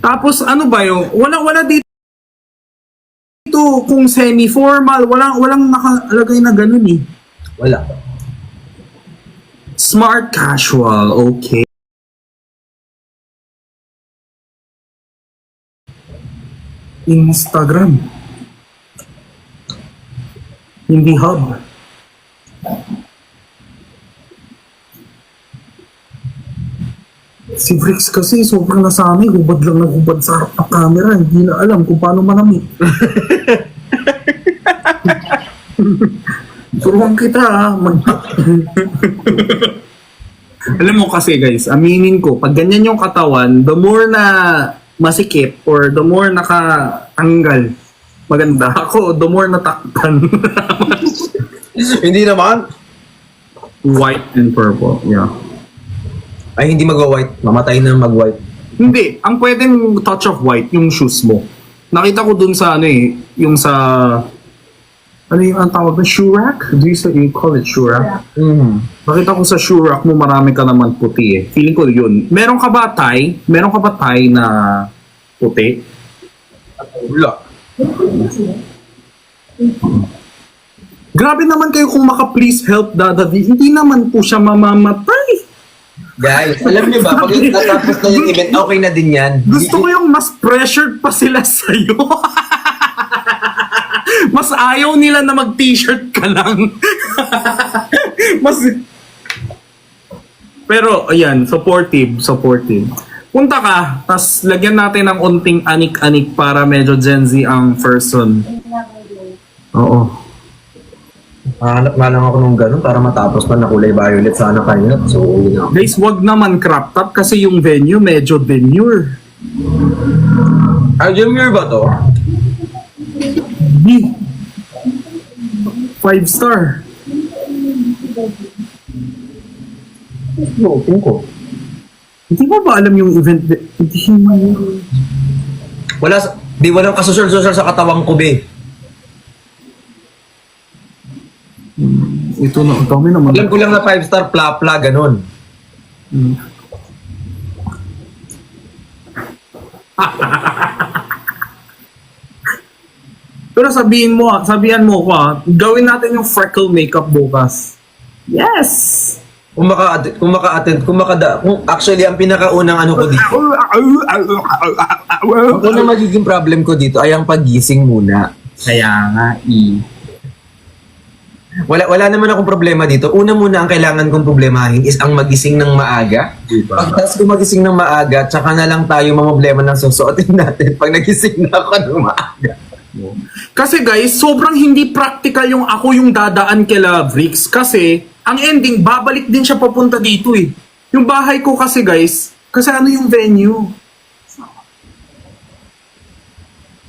Tapos ano ba yung, wala dito kung semi-formal, walang nakalagay na ganun eh. Wala. Smart casual, okay. Instagram. Hindi hub. Si Bricks kasi sobrang nasanay, hubad lang ng hubad sa harap ng camera, hindi na alam kung paano manamit. Turuan kita ha, Alam mo kasi guys, aminin ko, pag ganyan yung katawan, the more na masikip or the more nakatanggal, maganda ako, the more natakpan. Hindi naman. White and purple, yeah. Ay, hindi mag-white. Mamatay na mag-white. Hindi, ang pwedeng touch of white, yung shoes mo. Nakita ko dun sa ano eh, yung sa, ano yung ang tawag na shoe rack? Do you call it shoe rack? Nakita ko sa shoe rack mo marami ka naman puti eh. Feeling ko yun. Meron ka ba tie? Meron ka ba tie na puti? Wala. Grabe naman kayo kung maka-please help Dada V. Hindi naman po siya mamamatay. Guys, alam niyo ba, pag natapos na yung event, okay na din yan. Gusto ko yung mas pressured pa sila sa'yo. Mas ayaw nila na mag-t-shirt ka lang. Mas... Pero, ayan, supportive. Punta ka, tas lagyan natin ng unting anik-anik para medyo Gen Z ang person. Oo. Hanap nga lang ako nung ganun para matapos pa na kulay violet sana kayo. So, yun ako. Guys, wag naman crop top kasi yung venue medyo demure. Junior ba to? 5-star. Noting ko. Hindi mo ba alam yung event? Hindi mo. Walang kasosyal-sosyal sa katawang ko, be. Ito na, ang dami naman. Alam ko lang na 5-star pla-pla, ganun. Pero sabihan mo ko gawin natin yung freckle makeup bukas. Yes! Kung actually, ang pinakaunang ano ko dito, ang unang magiging problem ko dito ay ang paggising muna. Kaya nga, Wala naman akong problema dito. Una muna ang kailangan kong problemahin is ang magising ng maaga. Diba? Pagtas ko magising ng maaga, tsaka na lang tayo mamroblema ng susuotin natin pag nagising na ako ng maaga. Kasi guys, sobrang hindi practical yung ako yung dadaan kila Vrix kasi ang ending, babalik din siya papunta dito eh. Yung bahay ko kasi guys, kasi ano yung venue?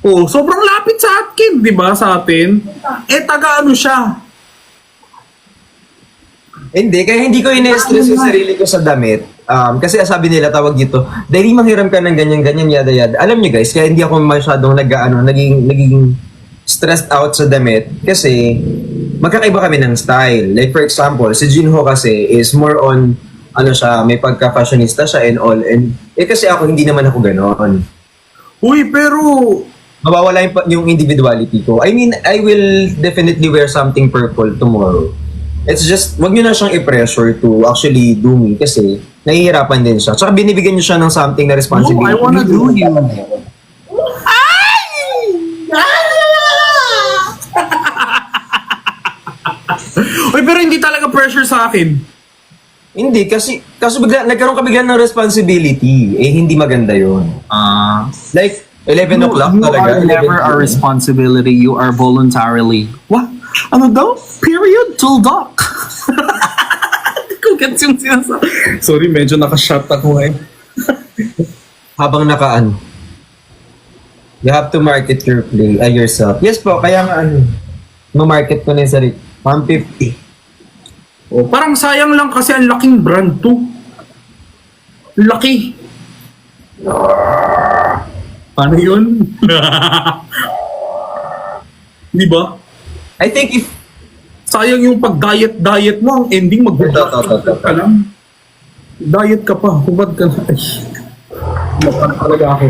Oh, sobrang lapit sa atin, di ba, sa atin? Taga ano siya? Hindi, kaya hindi ko ina-stress yung sarili ko sa damit. Kasi sabi nila, tawag dito, dahil manghiram ka ng ganyan-ganyan, yada-yada. Alam niyo guys, kaya hindi ako masyadong naging stressed out sa damit kasi magkakaiba kami ng style. Like for example, si Jinho kasi is more on, may pagka-fashionista siya and all. And kasi ako, hindi naman ako ganon. Uy, pero... Mawawala yung individuality ko. I mean, I will definitely wear something purple tomorrow. It's just, wag nyo na siyang i-pressure to actually do me kasi nahihirapan din siya. Tsaka binibigyan nyo siya ng something na responsibility. No, I wanna do you. Uy, pero hindi talaga pressure sa akin. Hindi, kasi nagkaroon ka bigla ng responsibility. Hindi maganda yun. Like, 11 o'clock talaga. You are never a responsibility. You are voluntarily. What? Ano daw? Period till doc. Hindi ko gets yung sinasabi. Sorry, medyo nakashot ako eh. Habang nakaan. You have to market yourself. Yes po, kaya nga ma-market ko na yung sarili. 150. Oh, parang sayang lang kasi ang laking brand to. Laki. Paano yun? Di ba? I think if... Sayang yung pag-diet mo, ang ending mag-diet ka lang. Diet ka pa, hubad ka na. Ay, talaga ako.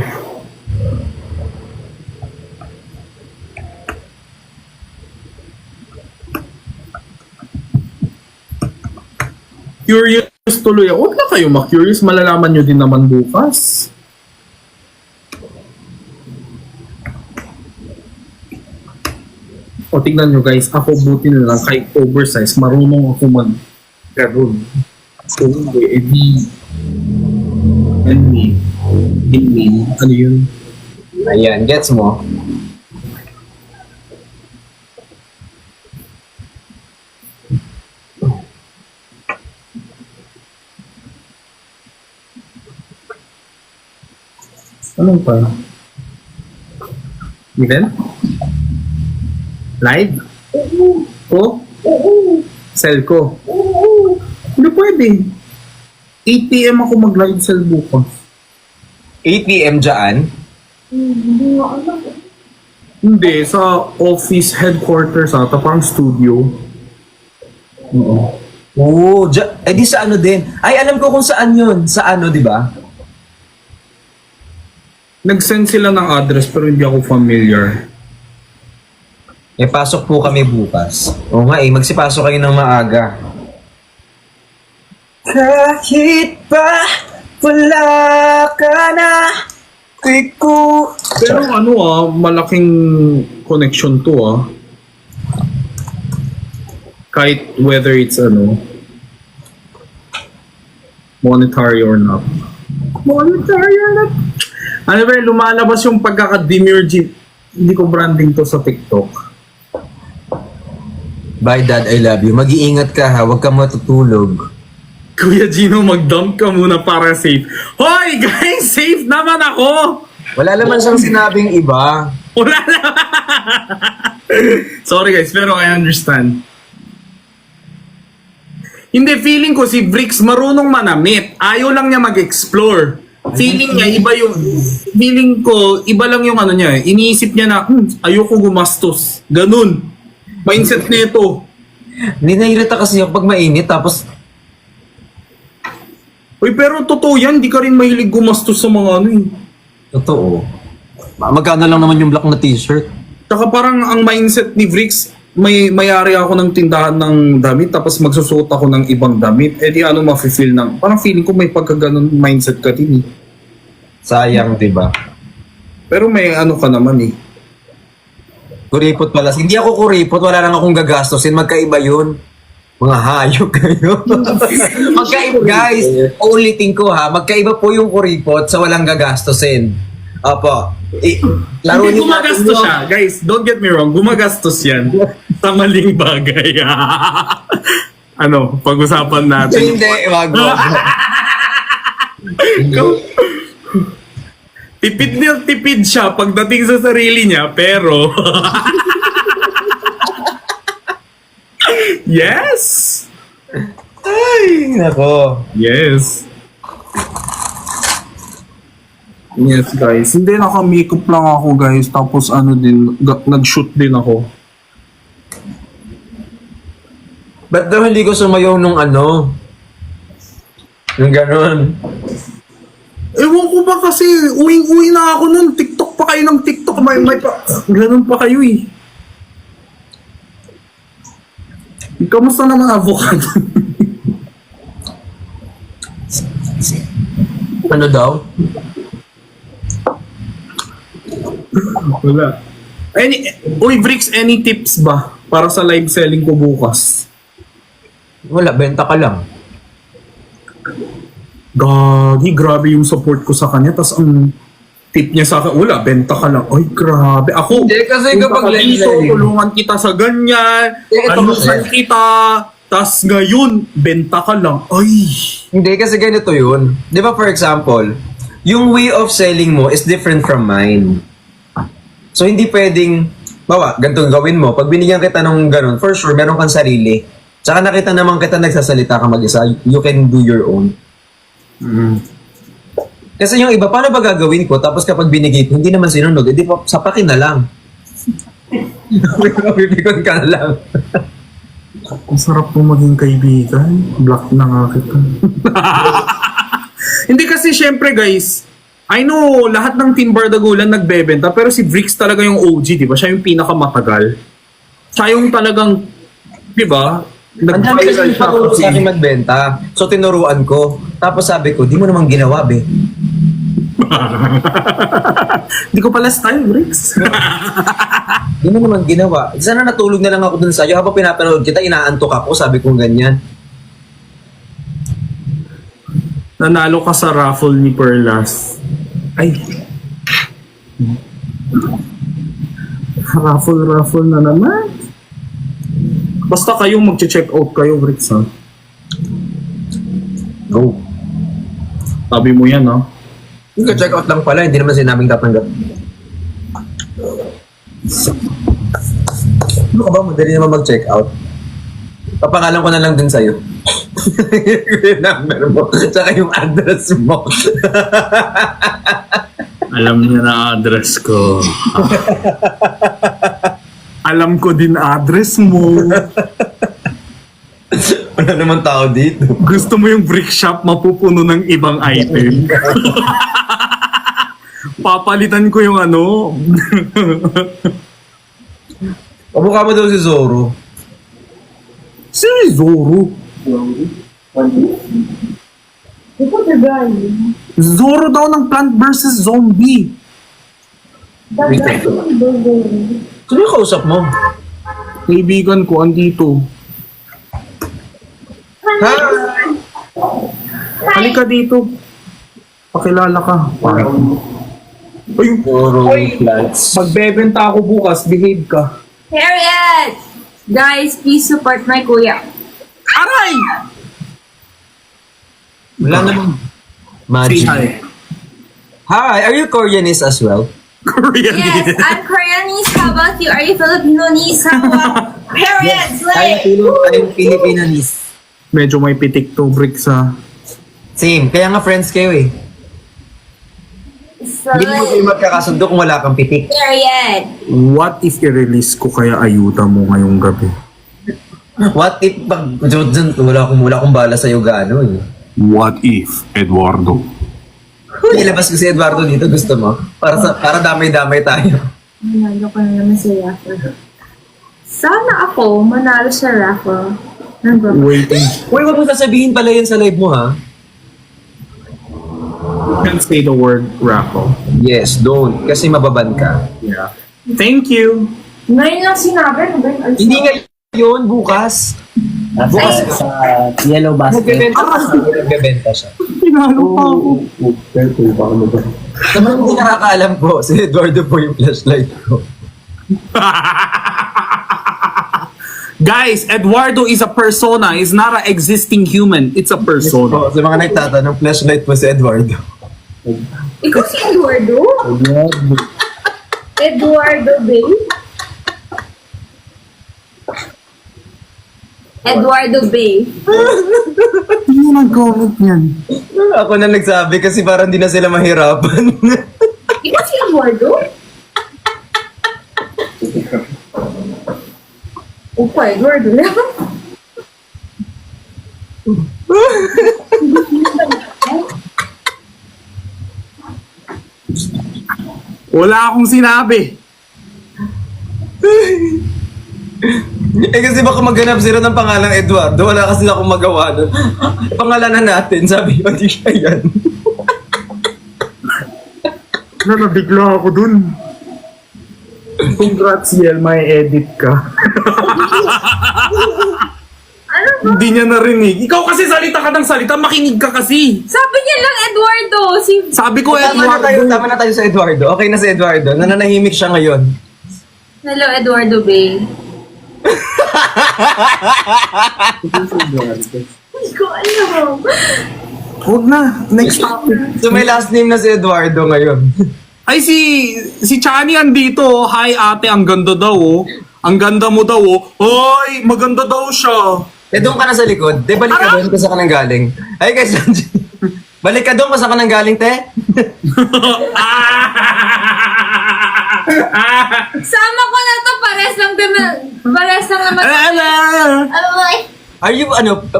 Curious tuloy. Huwag na kayo ma-curious. Malalaman nyo din naman bukas. O tignan nyo guys, ako buti na lang kahit oversize, marunong ako mag-garoon. So hindi, ano yun? Ayan, gets mo? Anong pa? Event? Live? Ko? Sell ko? Hindi pwede. 8 PM ako mag-live sell bukas. 8 p.m. dyan? Hindi, sa office headquarters ata, parang studio. Oo. Oo, di sa ano din. Ay, alam ko kung saan yun. Sa ano, di ba? Nag-send sila ng address pero hindi ako familiar. Eh, pasok po kami bukas. Oo nga magsipasok kayo ng maaga. Kahit pa wala ka na, ko. Pero ano malaking connection to Kahit whether it's monetary or not. Monetary or not. Ano ba, lumalabas yung pagkaka-demure hindi ko branding to sa TikTok. Bye dad, I love you. Mag-iingat ka ha, huwag ka matutulog. Kuya Gino, mag-dump ka muna para safe. Hoy guys, safe naman ako! Wala naman siyang sinabing iba. Wala na. Sorry guys, pero I understand. Hindi, feeling ko si Bricks marunong manamit. Ayaw lang niya mag-explore. Feeling niya, feeling ko, iba lang yung niya. Iniisip niya na, ayoko gumastos. Ganun. Mindset nito. Hindi nairita kasi ako pag mainit, tapos Uy, pero totoo yan, di ka rin mahilig gumastos sa mga totoo. Magkano lang naman yung black na t-shirt? Tsaka parang ang mindset ni Bricks, mayari ako ng tindahan ng damit tapos magsusuot ako ng ibang damit. Eh di mafe-feel ng, parang feeling ko may pagkaganon mindset ka din Sayang, di ba? Pero may ka naman Kuripot pala. Hindi ako kuripot, wala lang akong gagastosin. Magkaiba yun. Mga hayop kayo. Magkaiba, guys. Ulitin ko ha, magkaiba po yung kuripot sa walang gagastosin. Opo. Laro Hindi niyo gumagastos siya. Guys, don't get me wrong, gumagastos yan sa maling bagay. Pag-usapan natin. Hindi, wag mo. Tipid siya pagdating sa sarili niya, pero yes! Ay, nako. Yes. Yes, guys. Hindi, naka-makeup lang ako, guys. Tapos nag-shoot din ako. Ba't daw hindi ko sumayaw nung yung ganon? Ewan ko ba kasi, uwing-uwi na ako nun. TikTok pa kayo ng TikTok. Ganun pa kayo Kamusta naman avocado? Ano daw? Wala. Bricks, any tips ba para sa live selling ko bukas? Wala, benta ka lang. Gagi, grabe yung support ko sa kanya. Tapos ang tip niya sa akin, wala, benta ka lang. Ay, grabe. Ako, Hindi, kasi punta kapag ka live dito, selling, tulungan kita sa ganyan, ito anusan kasi. kita, tas ngayon, benta ka lang. Ay, Hindi, kasi ganito yun. Di ba, for example, yung way of selling mo is different from mine. So, hindi pwedeng, ganito gawin mo. Pag binigyan kita ng ganun, for sure, meron kang sarili. Tsaka nakita naman kita nagsasalita ka mag-isa, you can do your own. Kasi yung iba, paano ba gagawin ko? Tapos kapag binigay ko, hindi naman sinunod, edi pa, sapakin na lang. Pipikon ka na lang. ang sarap po maging kaibigan. Block na nga kita. Hindi kasi syempre guys, I know lahat ng Team Bardagulan nagbebenta pero si Bricks talaga yung OG, di ba? Siya yung pinakamatagal. Siya yung talagang, di ba? Ang dami kasi Nag-viral siya nagpaturo kasi. sa akin magbenta. So tinuruan ko. Tapos sabi ko, di mo naman ginawa, be. Di ko pala style, Bricks. Di mo naman ginawa. Sana natulog na lang ako dun sa'yo. Habang pinapanood kita, inaantok ako. Sabi ko ganyan. Nanalo ka sa raffle ni Perlas. Ay. Raffle na naman. Basta kayong mag-check out kayo, Bricks, ha? Go. Sabi mo yan, ha? Yung check out lang pala, hindi naman sinabing tatanggap. Ano ka ba? Madali naman mag-check out. Papangalan ko na lang din sa'yo. Yung number mo, tsaka yung address mo. Alam niya na address ko. Alam ko din address mo. Wala naman tao dito. Gusto mo yung brick shop mapupuno ng ibang item. Papalitan ko yung ano. Pamukha mo daw si Zoro. Si Zoro. Ito the guy. Zoro daw ng Plant vs. Zombie. That Wait, guy wait. is the Sino yung kausap mo? Kaibigan ko, andito. Ha? Halika dito. Pakilala ka. Uy, Zoro Plants. magbebenta ako bukas. Behave ka. Harriet! Guys, please support my kuya. Aray! Wala namang Say magic. hi. Hi, are you Koreanese as well? Korean. Yes, I'm Koreanese. How about you? Are you Filipinonese? How about Harriet? I'm Filipinanese. Medyo may pitik to, Bricks, ha? Same, kaya nga friends kayo eh. Hindi mo kayo magkakasundo kung wala kang pitik. Harriet! What if i-release ko kaya ayuda mo ngayong gabi? What if pag wala akong bala sa'yo gaano eh. What if, Eduardo? Ilabas ko si Eduardo dito, gusto mo? Para damay-damay tayo. Manalo ko na naman sa raffle. Sana ako manalo sa raffle. Waiting. Uy, wag mo sasabihin pala yan sa live mo ha. Can't say the word raffle. Yes, don't. Kasi mababan ka. Yeah. Thank you. Ngayon lang sinabi. Ano ba yung Hindi ngayon, bukas. Bukas Ay. sa Yellow basket. nagbebenta siya. Pinalo pa ako. Naman hindi nakakaalam po, si Eduardo po yung flashlight ko. Guys, Eduardo is a persona. Is not an existing human. It's a persona. Sa mga nagtatanong, flashlight po si Eduardo. Ikaw si Eduardo? Eduardo Bay? Eduardo Bay. Hindi mo nag-comment yan. Ako na nagsabi kasi parang di na sila mahirapan. Ikaw si Eduardo? Opa, Eduardo lang. Wala akong sinabi. Eh kasi baka maghanap sila ng pangalang Eduardo, wala kasi akong magawa doon. Pangalanan natin, sabi ko, di siya yan. Nabigla ako dun. Congrats, Yel, may edit ka. Ano ba? Hindi niya narinig. Ikaw kasi salita ka ng salita, makinig ka kasi. Sabi niya lang Eduardo. Si... Sabi ko, Tama na tayo sa Eduardo. Okay na si Eduardo. Nananahimik siya ngayon. Hello, Eduardo Bay. Hindi ko alam. Huwag na. Next topic. So may last name na si Eduardo ngayon. Ay, si Chani andito. Hi, ate. Ang ganda daw, oh. Ang ganda mo daw, oh. Hoy, maganda daw siya. Eh doon ka na sa likod. De, balik ka doon kung saan ka nang galing. Ay guys, balik ka doon kung saan ka nang galing, te. Sama ko na to. Pares lang naman. Ay, Are you,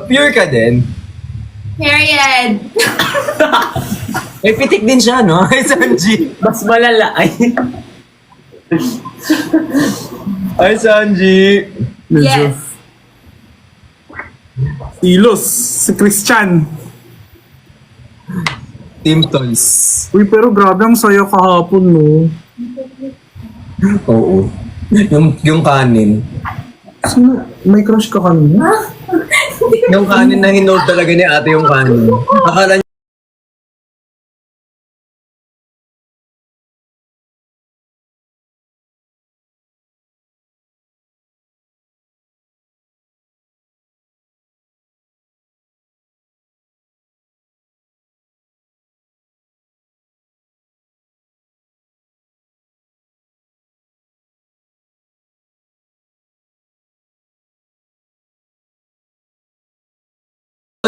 pure ka din? period. May pitik din siya, no? Ay, Sanji. Mas malala. Ay. Ay, Sanji. Yes. Ilos, si Christian. Team Toys. Uy, pero grabe ang saya kahapon, no? Oo. Yung kanin. Sino? May crush ka kanina? Yung kanin na hinold talaga ni ate yung kanin. Akala niya,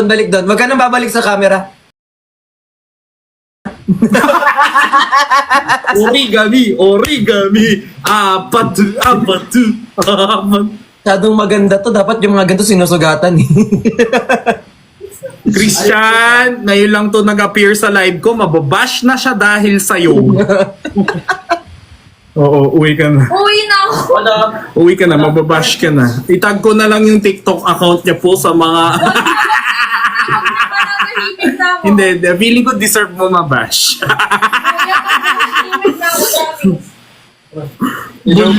balik doon. Wag ka nang babalik sa camera. Origami, apatu. Masyadong maganda to. Dapat yung mga ganito sinusugatan eh. Christian, ngayon lang to nag-appear sa live ko, mababash na siya dahil sa'yo. Oo, uwi ka na. Uwi na ako. Uwi ka na, mababash ka na. Itag ko na lang yung TikTok account niya po sa mga... Nanahimik na ako. Hindi, feeling ko deserve mo mabash. Nanahimik na ako, promise.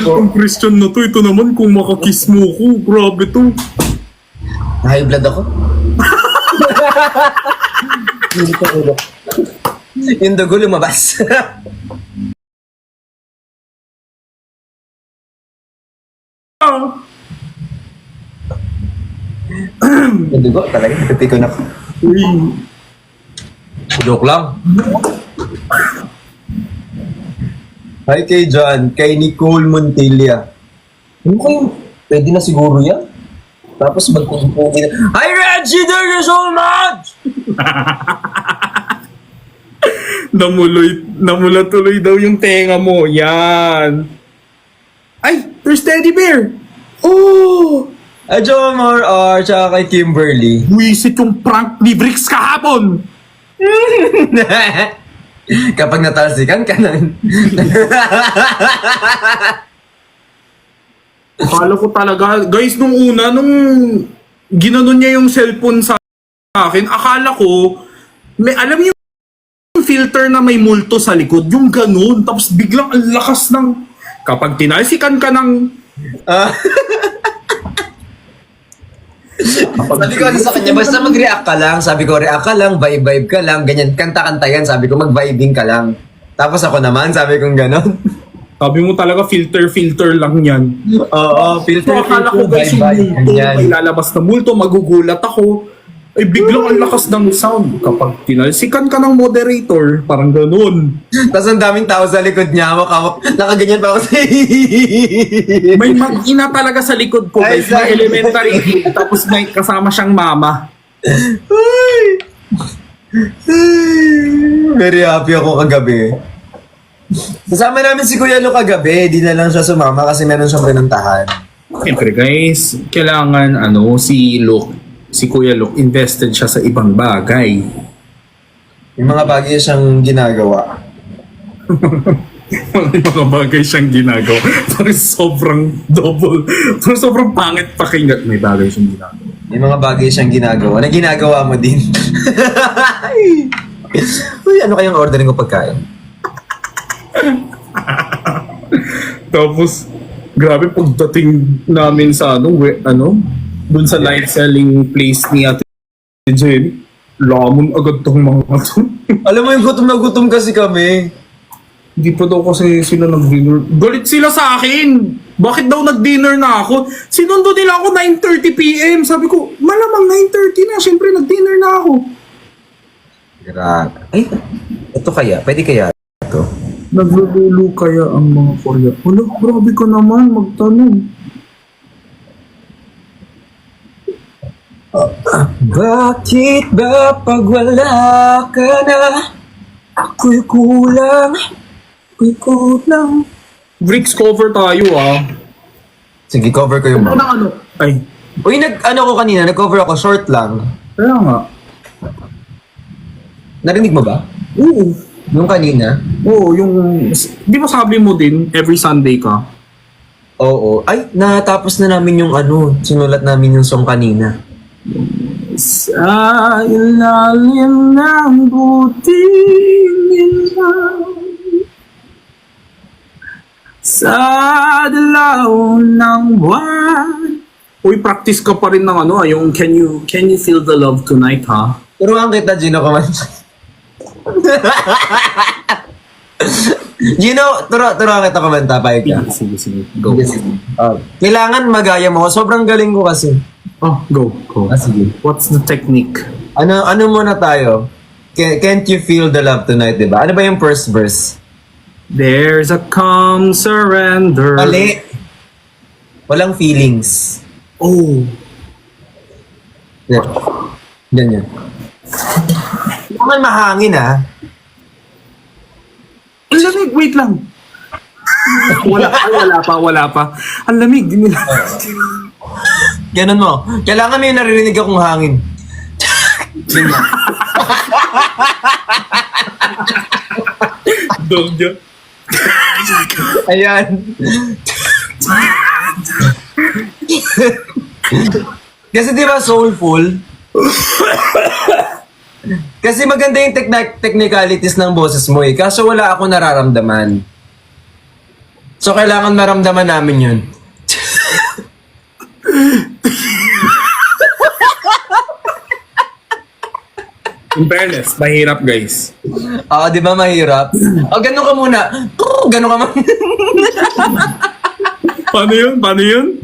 Ang Christian na to, ito naman kung makakiss mo ko, grabe to. High blood ako. Hindi ko ulo. Yung dugo lumabas. Yung dugo talaga. Napipiko na ko. Uy, Joke lang. Hi kay John, kay Nicole Montilla. Ano kayo? Pwede na siguro yan? Tapos magpupugi na, hi Reggie, thank you so much! namula tuloy daw yung tenga mo. Yan. Ay, there's Teddy Bear. Oh! Hi Jomar R, tsaka kay Kimberly. Buisit yung prank ni Bricks kahapon. Kapag natalsikan ka na. Akala ko talaga, guys, nung una, nung ginanon niya yung cellphone sa akin, akala ko, alam niyo yung filter na may multo sa likod, yung ganun, tapos biglang ang lakas ng, kapag tinalsikan ka ng, Sabi ko ano sa kanya, basta mag-react ka lang. Sabi ko, react ka lang, vibe-vibe ka lang, ganyan, kanta-kanta yan. Sabi ko, mag-vibing ka lang. Tapos ako naman, sabi kong ganon. sabi mo talaga filter lang yan. Oo, filter, So, akala ko guys yung multo, ganyan. may lalabas na multo, magugulat ako. Ay biglang ang lakas ng sound. Kapag tinalsikan ka ng moderator, parang ganun. Tapos ang daming tao sa likod niya, nakaganyan pa ako sa May mag-ina talaga sa likod ko guys, Ay, na elementary, tapos may kasama siyang mama. Very happy ako kagabi. Kasama namin si Kuya Lu kagabi, di na lang siya sumama kasi meron siyang pinuntahan. Siyempre guys, kailangan si Kuya Luke, invested siya sa ibang bagay. Yung mga bagay siyang ginagawa. May mga bagay siyang ginagawa. Parang sobrang double. Parang sobrang pangit pakinggan. May bagay siyang ginagawa. Yung mga bagay siyang ginagawa na ginagawa mo din. Uy, ano kayang ordering ko pagkain? Tapos, grabe pagdating namin sa dun sa live selling place ni Ate Jenny, lamon agad tong mga to. Alam mo yung gutom na gutom kasi kami. Hindi pa daw kasi sila nag-dinner. Galit sila sa akin! Bakit daw nag-dinner na ako? Sinundo nila ako 9:30 PM. Sabi ko, malamang 9:30 na. Siyempre, nag-dinner na ako. Grabe. Ay, ito kaya? Pwede kaya ito? Naglululo kaya ang mga Korea? Wala, grabe ka naman magtanong. Bakit ba pag wala ka na, ako'y kulang, Bricks cover tayo Sige, cover ko yung mga. Ay, Uy, ko kanina, nag-cover ako, short lang. kaya nga. Narinig mo ba? Oo. Yung kanina? Oo, di ba sabi mo din, every Sunday ka? Oo. Ay, natapos na namin yung sinulat namin yung song kanina. Sa ilalim ng buting ilaw, sa dilaw ng buwan. Uy, practice ka pa rin ng ano, yung can you feel the love tonight, ha? Turuan kita, Gino, kumanta. Gino, turuan kita kumanta, payag ka. Sige, go. Kailangan magaya mo. Sobrang galing ko kasi. Oh, go. Sige. What's the technique? Ano muna tayo? Can't you feel the love tonight, diba? Ano ba yung first verse? There's a calm surrender. Mali. Walang feelings. Oh. Ganyan. Naman mahangin, ha? Ang lamig, wait lang. Wala pa. Ang lamig. Ganun mo. Kailangan may naririnig akong hangin. Dog yun. Ayan. Kasi di ba soulful? Kasi maganda yung technicalities ng boses mo eh. Kaso wala ako nararamdaman. So kailangan maramdaman namin yun. In fairness, mahirap guys. Oo, di ba mahirap? O, ganun ka muna. Ganun ka man. Paano yun?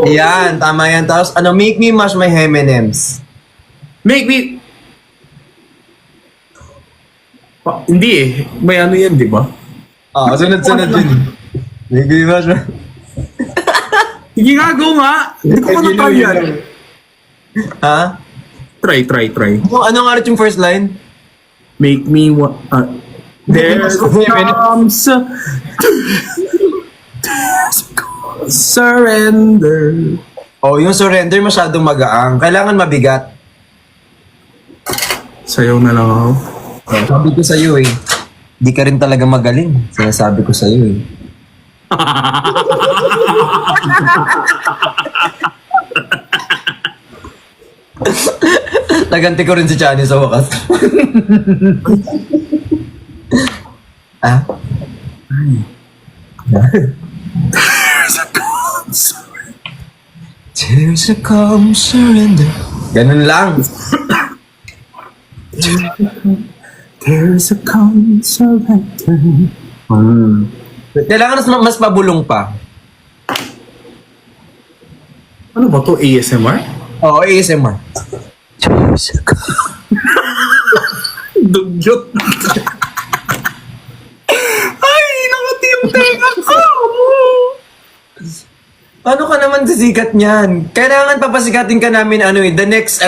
Ayan, tama yan. Tapos, make me mash my M&M's. Make me... hindi eh. May ano yan, di ba? Sunod-sunod yun. Make me mash my... Sige nga, go nga. Hindi ko pa na-try yan. Ha? Try. Ano nga ulit yung first line? Make me there's comes surrender. Oh, yung surrender masyadong magaang. Kailangan mabigat. Sayaw na lang ako. Sabi ko sa'yo eh. Di ka rin talaga magaling. Sinasabi ko sa'yo eh. Naganti ko rin si Chani sa wakas. Ah? There's a calm surrender. Ganun lang. There's a calm surrender. Kailangan mas pabulong pa. Ano ba to? ASMR? Oo, ASMR. Dugyot. Ay, nakati yung tenga ko. Paano ka naman sisikat niyan? Kailangan papasikatin ka namin the next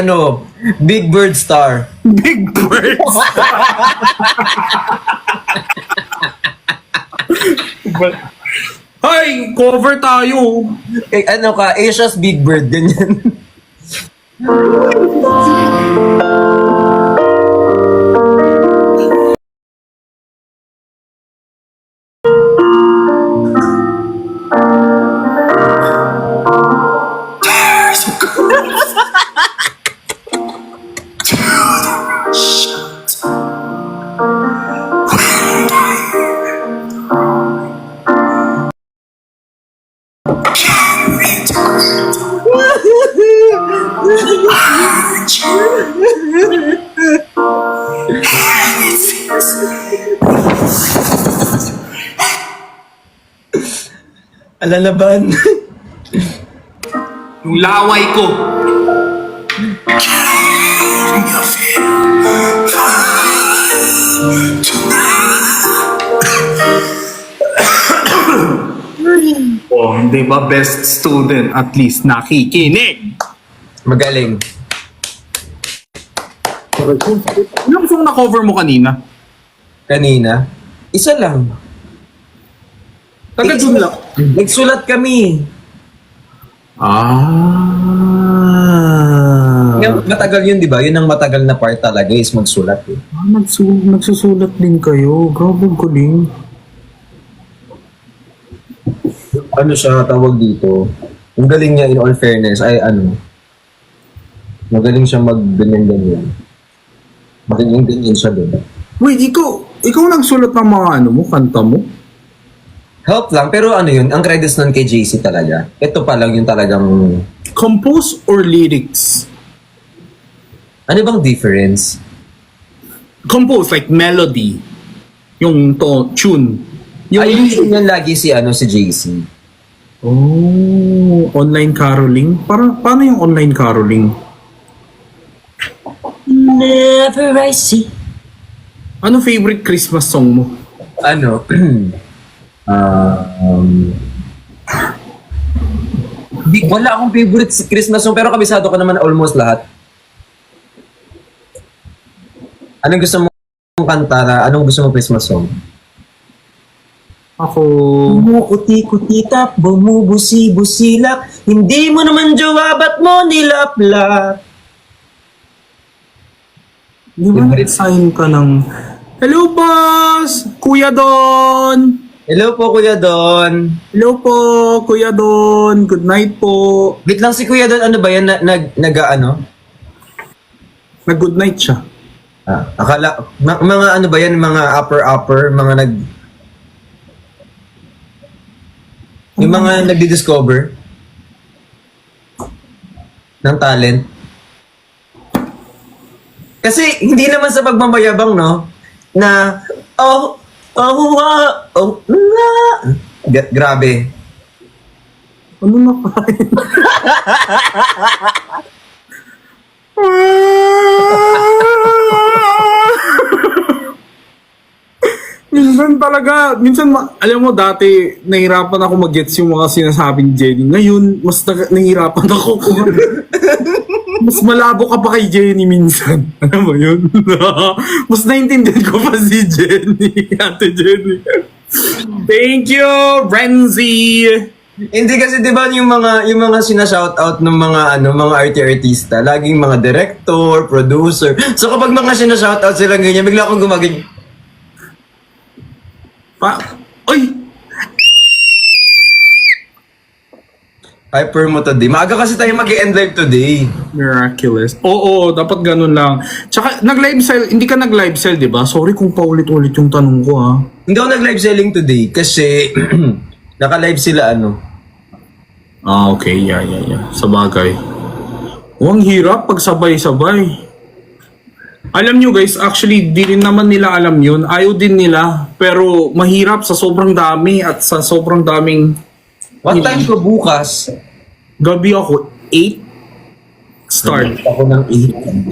Big Bird Star. Big birds. Ay, cover tayo. Asia's Big Bird, ganyan. Alalaban. Yung laway ko. Oh, di ba best student? At least nakikinig. Magaling. Yung song na-cover mo kanina? Kanina, isa lang. Taga dun lang. Nagsulat kami. Matagal yun, di ba? Yun ang matagal na part talaga is magsulat. Eh. Nagsusulat din kayo. Grabe ang galing. Ano siya tawag dito? Ang galing niya in all fairness, ay ano, magaling siya mag-ganyan-ganyan. Magaling-ganyan siya doon. Wait, ikaw nagsulat ng mga ano mo, kanta mo? Help lang, pero ano yun, ang credits nun kay JC talaga. Ito pa lang yung talagang, Compose or lyrics? ano bang difference? Compose, like melody. Yung tune. Ayun yan lagi si JC. Oh, online caroling? Paano yung online caroling? Never I see. Ano favorite Christmas song mo? Ano, wala akong favorite Christmas song, pero kabisado ko naman almost lahat. Anong gusto mong kanta na, anong gusto mong Christmas song? Ako... Bumukuti-kuti tap, bumubusi-busilak, hindi mo naman jowa, ba't mo nilaplak? Di ba sign ka ng... Hello, boss! Kuya Don! Hello po, Kuya Don. Hello po, Kuya Don! Good night po! Wait lang si Kuya Don, ano ba yan? Nag-ano? Nag-good night siya. Akala, mga ano ba yan? Mga upper, mga yung mga nagdi-discover ng talent. Kasi hindi naman sa pagmamayabang, no? Na, grabe. Ano na kain? minsan alam mo dati, nahirapan ako mag-gets yung mga sinasabing Jenny. Ngayon, mas nahirapan ako kung mas malabo ka pa kay Jenny minsan. Alam mo yun? Mas naintindihan ko pa si Jenny. Ate Jenny. Thank you, Renzi! Hindi kasi 'di ba yung mga sina-shoutout ng mga artista, laging mga director, producer. So kapag mga sina-shoutout sila ganyan, bigla akong gumaganyan. Oy! Hyper mo today. Maaga kasi tayo mag-end live today. Miraculous. Oo, dapat ganun lang. Tsaka, nag-live sell, hindi ka nag-live sell, di ba? Sorry kung paulit-ulit yung tanong ko, ha? Hindi ako nag-live selling today kasi naka-live sila Okay. Yeah. Sabagay. Ang hirap pag sabay-sabay. Alam nyo guys, actually, di rin naman nila alam yun. Ayaw din nila. Pero mahirap sa sobrang dami at sa sobrang daming... What time ko bukas? Gabi ako, 8 start. Ako ng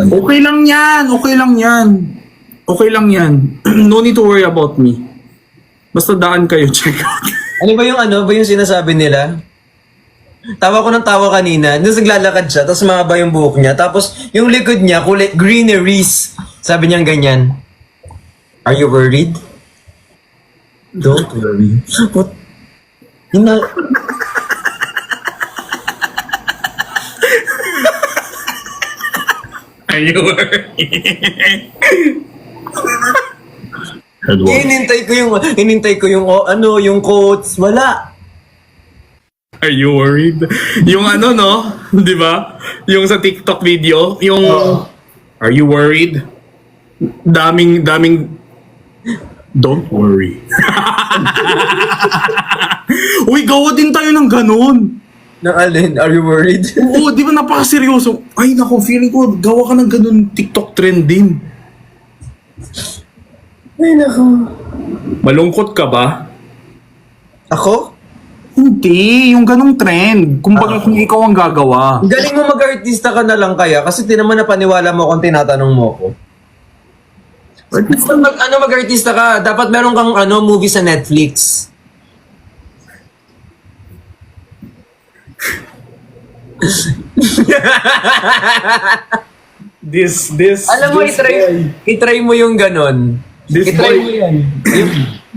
8. Okay lang yan. No need to worry about me. Basta daan kayo, check out. Ano ba yung sinasabi nila? Tawa ko ng tawa kanina. Nung naglalakad siya, tapos mahaba yung buhok niya. Tapos yung likod niya, kulay greeneries. Sabi niya ganyan. Are you worried? Don't worry. What? Are you worried? Hinintay ko yung yung quotes. Wala. Are you worried? Yung no? Di ba? Yung sa TikTok video, yung Are you worried? Daming Don't worry. Uy, gawa din tayo ng ganun. Na alin? Are you worried? Oo, di ba napakaseryoso? Ay, naku, feeling ko, gawa ka ng ganun TikTok trend din. Ay, naku. Malungkot ka ba? Ako? Hindi, yung ganung trend. Kumbaga kung ikaw ang gagawa. Galing mo mag-artista ka na lang kaya kasi di naman napaniwala mo kung tinatanong mo ko. Basta mag-artista ka, dapat meron kang movie sa Netflix. This Alam mo, itry mo yung ganon. Itry mo yan.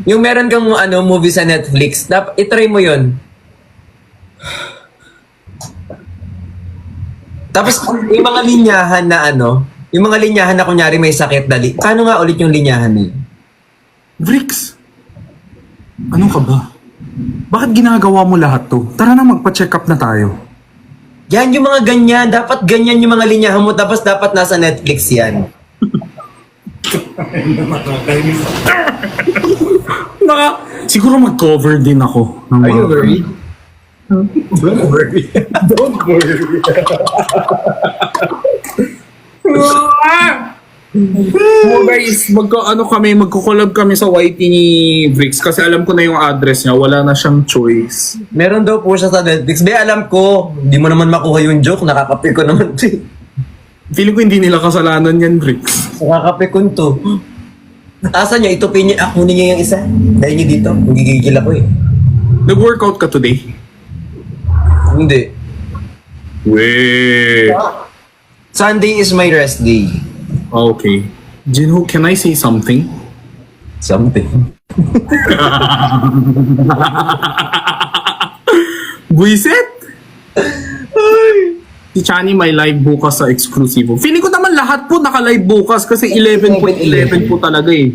Yung meron kang movie sa Netflix, itry mo yun. Tapos, yung mga linyahan na yung mga linyahan na kunyari may sakit dali. Paano nga ulit yung linyahan na yun? Bricks. Ano ka ba? Bakit ginagawa mo lahat to? Tara na, magpa-check up na tayo. Yan yung mga ganyan. Dapat ganyan yung mga linyahan mo. Tapos dapat nasa Netflix yan. Siguro mag-cover din ako. Ng Are you mga- worried? Don't worry. Don't worry. Oh guys, magko-collab kami sa YT ni Bricks kasi alam ko na yung address niya, wala na siyang choice. Meron daw po siya sa Netflix. Be, alam ko. Hindi mo naman makuha yung joke. Nakakape ko naman to. Feeling ko hindi nila kasalanan yan, Bricks. Nakakape ko to. Asa niya? Itupin niya. Kunin niya yung isa. Dahil niya dito. Magigigil ako eh. Nag-workout ka today? Hindi. Wait. Sunday is my rest day. Okay. Jinho, can I say something? Something. Buisit! Si Chani may live bukas sa Exclusivo. Feeling ko naman lahat po naka-live bukas kasi 11.11 po talaga eh.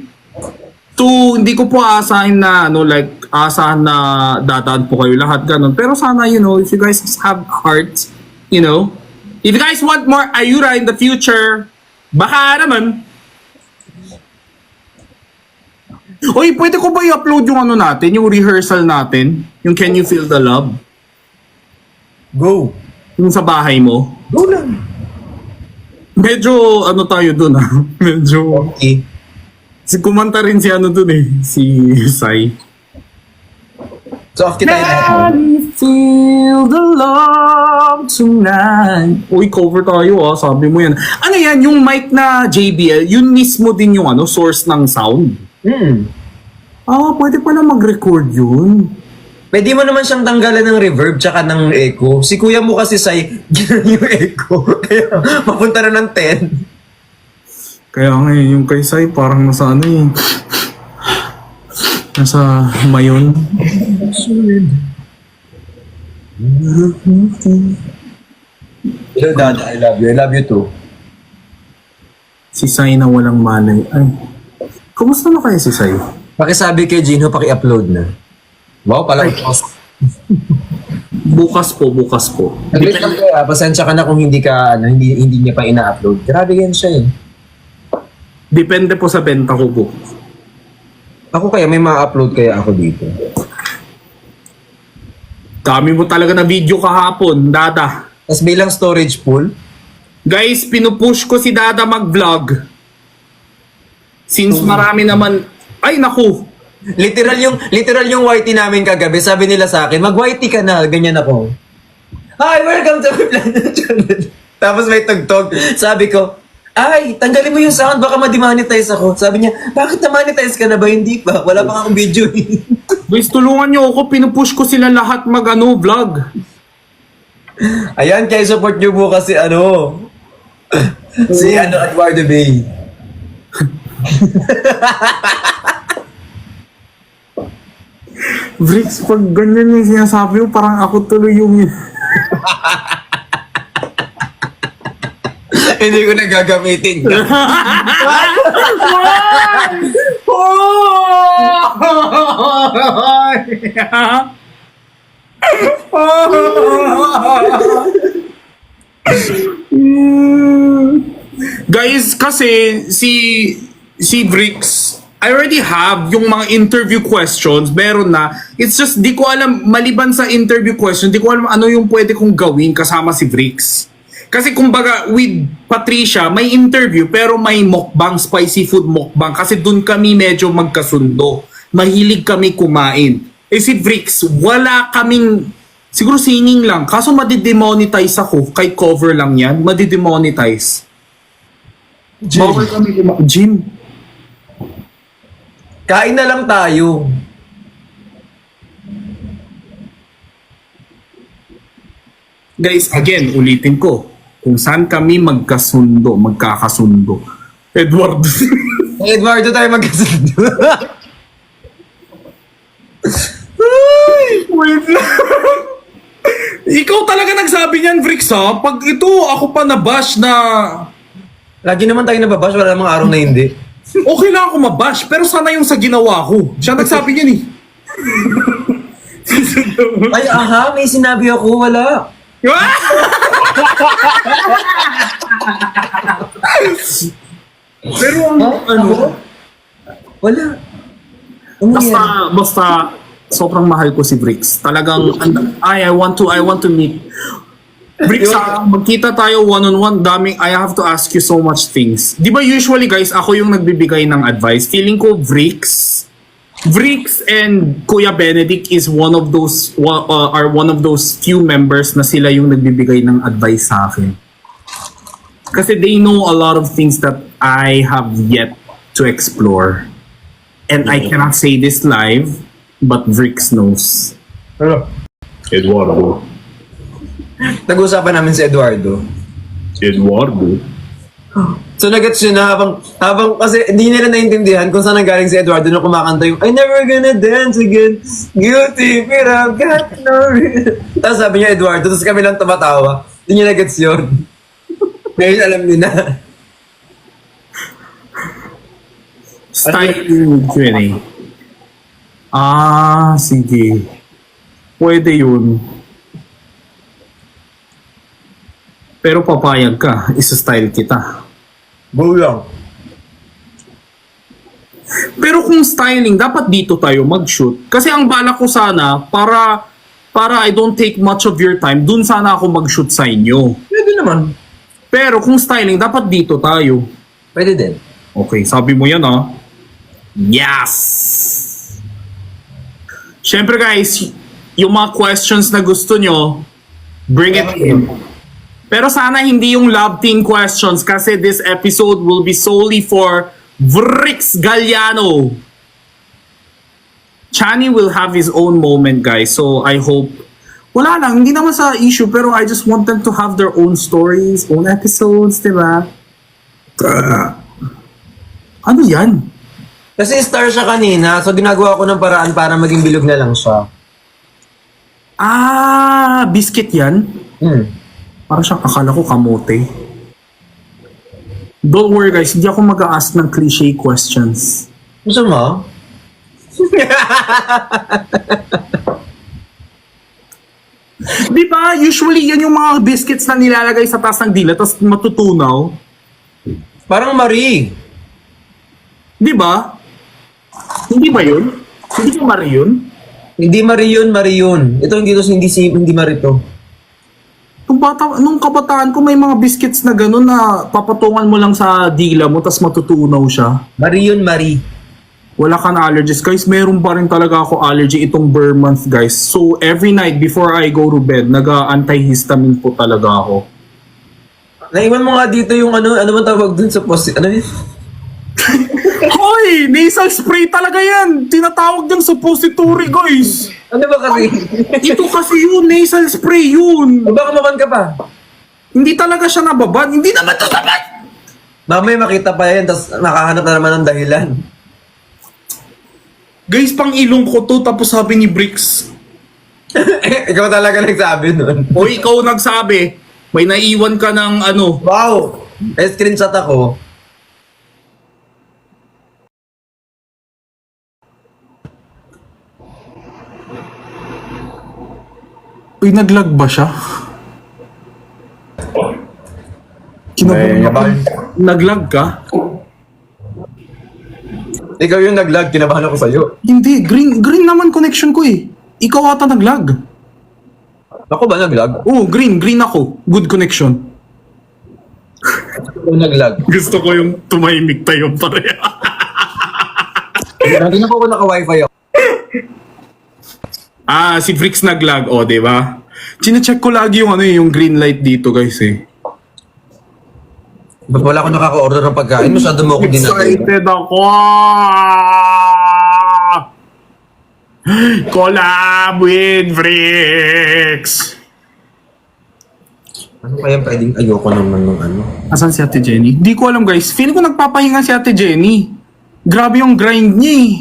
So, hindi ko po aasahin na, aasahan na dadaan po kayo lahat, ganun. Pero sana, if you guys have hearts, if you guys want more Ayura in the future, baka naman. Oy, pwede ko ba i-upload yung natin, yung rehearsal natin? Yung Can You Feel the Love? Go. Yung sa bahay mo? Go lang. Medyo, tayo dun Medyo, Okay. kumanta rin si si Sai. So, off kita lahat. Feel the love tonight. Uy, cover tayo sabi mo yan. Ano yan, yung mic na JBL, yun mismo din yung source ng sound? Pwede pala mag-record yun. Pwede mo naman siyang tanggalan ng reverb tsaka ng echo. Si kuya mo kasi say, gano'n yung echo. Kaya mapunta na ng 10. Kaya nga yung kay Sai parang nasa nasa mayon. Hello, Dada. I love you. I love you too. Si Sai na walang malay. Ay, kumusta na kaya si Sai? Pakisabi kay Jinho, paki-upload na. Wow, pala. Bukas po. Nag-wait lang kaya, pasensya ka na kung hindi niya pa ina-upload. Grabe yan siya eh. Depende po sa benta ko po. Ako kaya, may ma-upload kaya ako dito. Dami mo talaga na video kahapon, Dada. Tapos bilang storage pool, Guys, pinupush ko si Dada mag-vlog. Since marami naman... Ay, naku! literal yung YT namin kagabi, sabi nila sa akin, mag-YT ka na, ganyan ako. Hi, welcome to my Planet Channel. Tapos may tugtog. Sabi ko, ay, tanggalin mo yung sound, baka ma-demonetize ako. Sabi niya, bakit na-monetize ka na ba? Hindi pa. Wala pa akong video. Guys, tulungan niyo ako. Pinupush ko sila lahat vlog. Ayan, kaya support niyo po kasi si Eduardo Bay. Bricks, pag ganyan yung sinasabi mo, parang ako tuloy yung... Hindi ko na gagamitin ka. Guys, kasi si Bricks, I already have yung mga interview questions, meron na. It's just, di ko alam, maliban sa interview questions, di ko alam ano yung pwede kong gawin kasama si Bricks. Kasi kumbaga, with Patricia, may interview, pero may mukbang, spicy food mukbang. Kasi dun kami medyo magkasundo. Mahilig kami kumain. Si Bricks, wala kaming, siguro singing lang. Kaso madidemonetize ako, kay cover lang yan, madidemonetize. Bawal kami Jim. Kain na lang tayo. Guys, again, ulitin ko. Kung saan kami magkakasundo. Edward. Eduardo tayo magkasundo. Wait lang. Ikaw talaga nagsabi niyan, Bricks, ha? Pag ito, ako pa nabash na... Lagi naman tayo nababash, wala namang araw na hindi. Okay lang ako mabash, pero sana yung sa ginawa ko. Siya nagsabi niyan, eh. Ay, aha, may sinabi ako, wala. Pero ano, Wala. Ano yan? basta sobrang mahal ko si Bricks. Talagang I want to meet Bricks. Magkita tayo one-on-one. Daming I have to ask you so much things. Di ba usually guys, ako yung nagbibigay ng advice. Feeling ko Bricks and Kuya Benedict is one of those few members na sila yung nagbibigay ng advice sa akin. Kasi they know a lot of things that I have yet to explore. And I cannot say this live, but Bricks knows. Ano? Eduardo. Nag-uusapan namin si Eduardo. So nagets yun na habang kasi hindi nila naintindihan kung saan nanggaling si Eduardo na kumakanta yung I never gonna dance again, guilty, but I've got no reason. Tapos sabi niya Eduardo, tapos kami lang tumatawa. Hindi niya nagets yun. Ngayon alam niyo na. Style Q&A. Sige. Pwede yun. Pero papayag ka, isa-style kita. Go lang. Pero kung styling, dapat dito tayo mag-shoot. Kasi ang bala ko sana, para I don't take much of your time, dun sana ako mag-shoot sa inyo. Pwede naman. Pero kung styling, dapat dito tayo. Pwede din. Okay, sabi mo yan Yes! Siyempre guys, yung mga questions na gusto nyo, bring it in. Pero sana hindi yung love team questions kasi this episode will be solely for Bricks Galliano. Chani will have his own moment, guys. So I hope wala lang, hindi naman sa issue, pero I just want them to have their own stories, own episodes, diba? Ano yan? Kasi star siya kanina, so ginagawa ko ng paraan para maging bilog na lang siya. Biscuit yan? Parang siyang akala ko kamote. Don't worry guys, hindi ako mag-a-ask ng cliche questions. Gusto mo? Di ba? Usually yan yung mga biscuits na nilalagay sa taas ng dila tapos matutunaw. Parang Marie. Di ba? Hindi ba yun? Hindi ba Marie yun? Hindi Marie yun. Ito hindi Marie to. Nung kabataan ko may mga biscuits na gano'n na papatungan mo lang sa dila mo tapos matutunaw siya. Marie. Wala ka na allergies. Guys, meron pa rin talaga ako allergy itong Burr month, guys. So, every night before I go to bed, nag-antihistamine po talaga ako. Naiwan mo nga dito yung ano man tawag dun sa post, ano yun? Hoy! Nasal spray talaga yan! Tinatawag yung suppository, guys! Ano ba kasi? Ito kasi yun, nasal spray yun! Baka maman ka pa. Hindi talaga siya nababad. Hindi naman ito nababad! Mamaya makita pa yan, tapos nakahanap na naman ng dahilan. Guys, pang ilong ko to, tapos sabi ni Bricks, Ikaw talaga nagsabi nun. o ikaw nagsabi, may naiwan ka ng ano. Wow! Screenshot ako. Uy, naglag ba siya? Naglag ka? Ikaw yung naglag, kinabahan ako sa'yo. Hindi, green naman connection ko eh. Ikaw ata naglag. Ako ba naglag? Oh, green ako. Good connection. Ako naglag. Gusto ko yung tumahimik tayo pareha. Hindi na ako naka-wifi ako. Si Frix naglag, di ba? Chine-check ko lagi yung yung green light dito, guys eh. Ba't wala ako nakaka-order ng pagkain? Masyado mo ako din Excited ako! Collab with Frix! Ano kaya pwedeng ayoko naman nung ano? Asan si Ate Jenny? Di ko alam, guys. Feeling ko nagpapahinga si Ate Jenny. Grabe yung grind niya eh.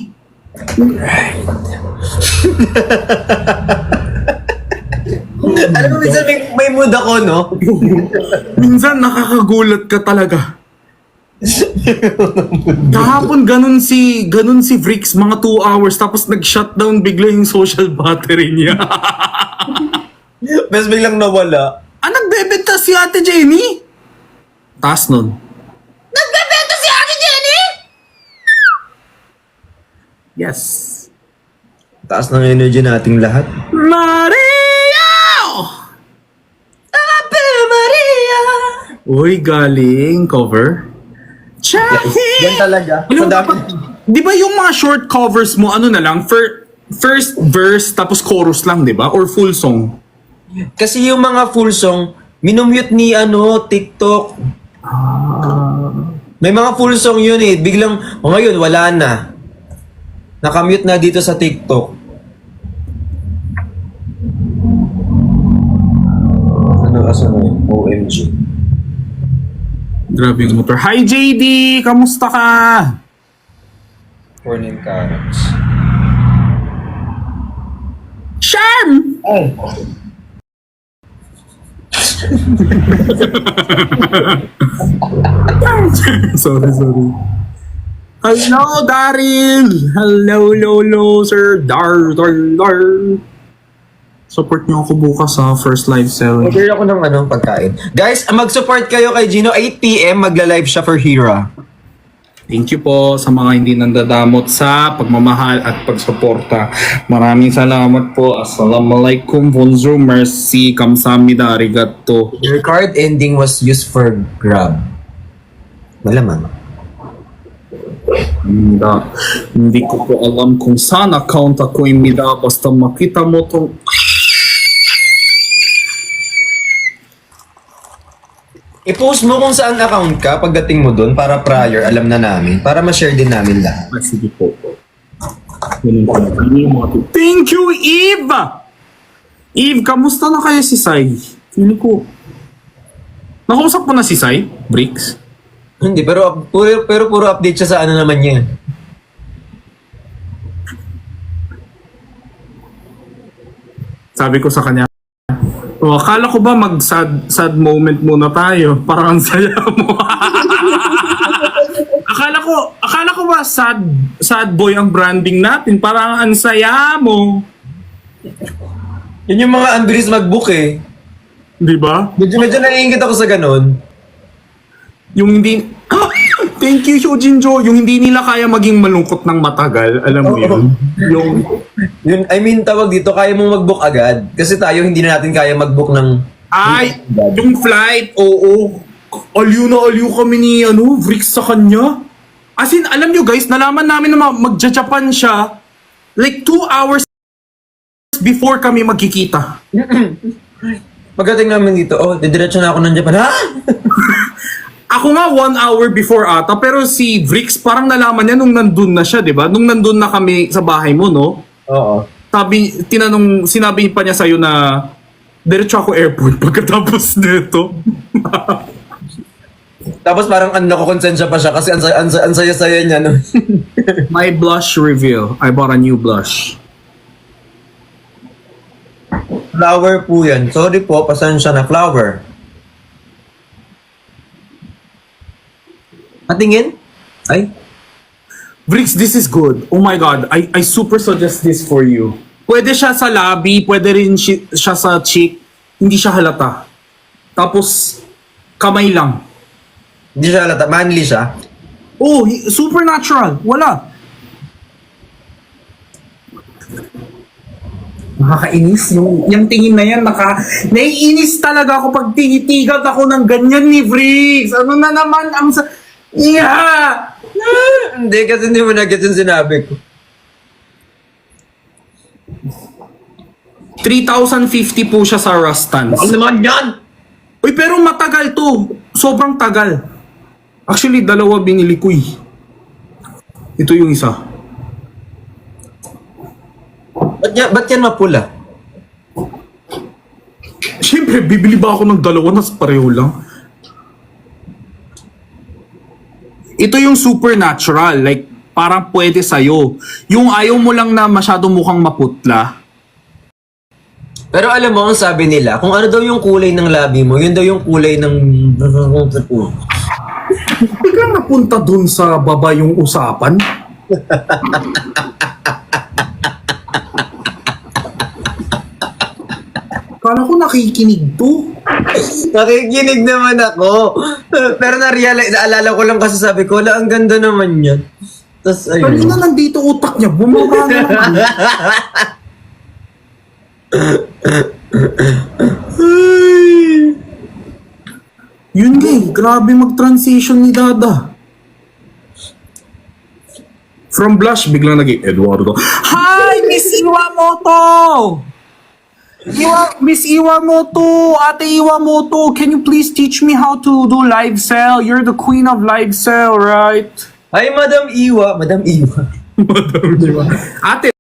Alam mo, minsan may mood ako, no? Minsan nakakagulat ka talaga. Kahapon ganun si Vrix mga 2 hours tapos nag-shutdown bigla yung social battery niya. Bes biglang nawala. Nagbebenta si Ate Jenny? Taas nun. Nagbebenta si Ate Jenny! Yes. Taas ng energy nating lahat. Maria! Ave Maria! Uy, galing cover. Yan talaga. Alam mo, Madami. di ba yung mga short covers mo, ano na lang, first verse tapos chorus lang, di ba? Or full song? Kasi yung mga full song, minumute ni TikTok. May mga full song yun eh. Biglang, ngayon, wala na. Nakamute na dito sa TikTok. Ano yun? OMG. Grabe yung motor. Hi JD! Kamusta ka? Corn and carrots. Charm! sorry. Hello, Daryl! Hello, sir. Dar. Support niyo ako bukas sa first live sell. Order ako ng pagkain. Guys, mag-support kayo kay Gino. 8 PM, magla-live siya for Hira. Thank you po sa mga hindi nandadamot sa pagmamahal at pagsuporta. Maraming salamat po. Assalamualaikum, bonjour, merci, kamsahamnida, arigato. Your card ending was used for Grab. Malamang. Hindi ko po alam kung saan account ako imida. Basta makita mo tong... I-post mo kung saan account ka pagdating mo doon para prior, alam na namin. Para ma-share din namin lahat. Sige po. Thank you, Eve! Eve, kamusta na kaya si Sai? Feeling ko... Nakausap mo na si Sai, Bricks? Hindi, pero puro update siya sa ano naman niya. Sabi ko sa kanya, akala ko ba sad moment muna tayo? Parang ang saya mo. akala ko ba sad boy ang branding natin? Parang ang saya mo. Yun yung mga unbilis mag-book eh. Di ba? Medyo naiingit ako sa ganun. Yung hindi... Thank you, Hyojinjo. Yung hindi nila kaya maging malungkot ng matagal. Alam mo yun? Yun, I mean, tawag dito, kaya mong mag-book agad. Kasi tayo, hindi na natin kaya mag-book ng... Ay, yung flight, oo. Aliw na aliw kami ni Vrix sa kanya. As in, alam nyo guys, nalaman namin na magja-Japan siya like 2 hours before kami magkikita. Pagdating namin dito, didiretso na ako ng Japan. Ha? Ako nga 1 hour before ata, pero si Vrix parang nalaman niya nung nandun na siya, di ba? Nung nandun na kami sa bahay mo, no? Oo. Sinabi pa niya sa'yo na diretso ako airport pagkatapos nito. Tapos parang nakukonsensya pa siya kasi ang saya-saya niya, no? My blush reveal. I bought a new blush. Flower po yan. Sorry po, pasensya na flower. Patingin? Ay. Vrix, this is good. Oh my God. I super suggest this for you. Pwede siya sa labi, pwede rin siya sa cheek. Hindi siya halata. Tapos, kamay lang. Hindi siya halata. Manly siya. Oh, super natural. Wala. Nakakainis. Yung tingin na yan, naiinis talaga ako pag tinitigat ako ng ganyan ni Vrix. Ano na naman ang... Yeah! Hindi, kasi hindi mo na-get yung sinabi ko. 3,050 po siya sa Rustans. Ano naman yan? Uy, pero matagal to. Sobrang tagal. Actually, 2 binili ko eh. Ito yung isa. Ba't yan mapula? Siyempre, bibili ba ako ng 2 na pareho lang? Ito yung supernatural. Like, parang pwede sa'yo. Yung ayaw mo lang na masyado mukhang maputla. Pero alam mo, ang sabi nila, kung ano daw yung kulay ng labi mo, yun daw yung kulay ng... Biglang napunta dun sa baba yung usapan. Kala ko nakikinig to. Nakikinig naman ako. Pero naalala ko lang kasi sabi ko, ang ganda naman yan. Tapos ayun. Kanina nandito utak niya, bumaba na naman. Yun nga eh, grabe mag-transition ni Dada. From blush, biglang naging Eduardo. Hi, Miss Iwamoto! Miss Iwamoto, Ate Iwamoto, can you please teach me how to do live sell? You're the queen of live sell, right? Ay, Madam Iwa. Madam Iwa. Ate,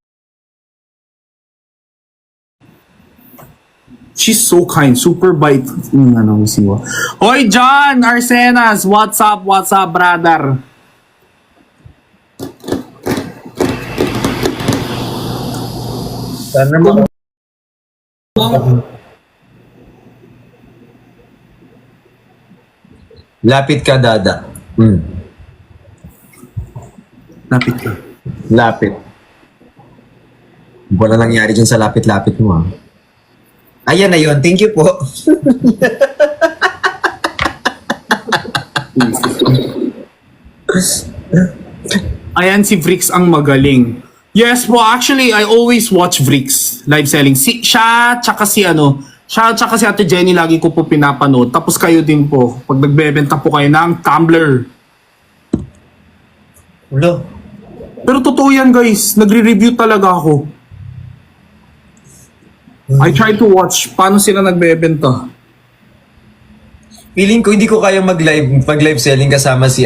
she's so kind, super bite. Ano, Miss Iwa. Hoy, John Arsenas, what's up, brother? Sana mo. Lapit ka, Dada. Lapit ka. Lapit. Wala nangyari dyan sa lapit-lapit mo, ah. Ayan na yun. Thank you po. Ayan si Vrix ang magaling. Yes po, actually, I always watch Vrix live selling. Siya, tsaka si Ate Jenny lagi ko po pinapanood. Tapos kayo din po, pag nagbebenta po kayo ng tumbler. Ulo. Pero totoo yan guys, nagre-review talaga ako. I try to watch paano sila nagbebenta. Feeling ko hindi ko kaya mag-live selling kasama si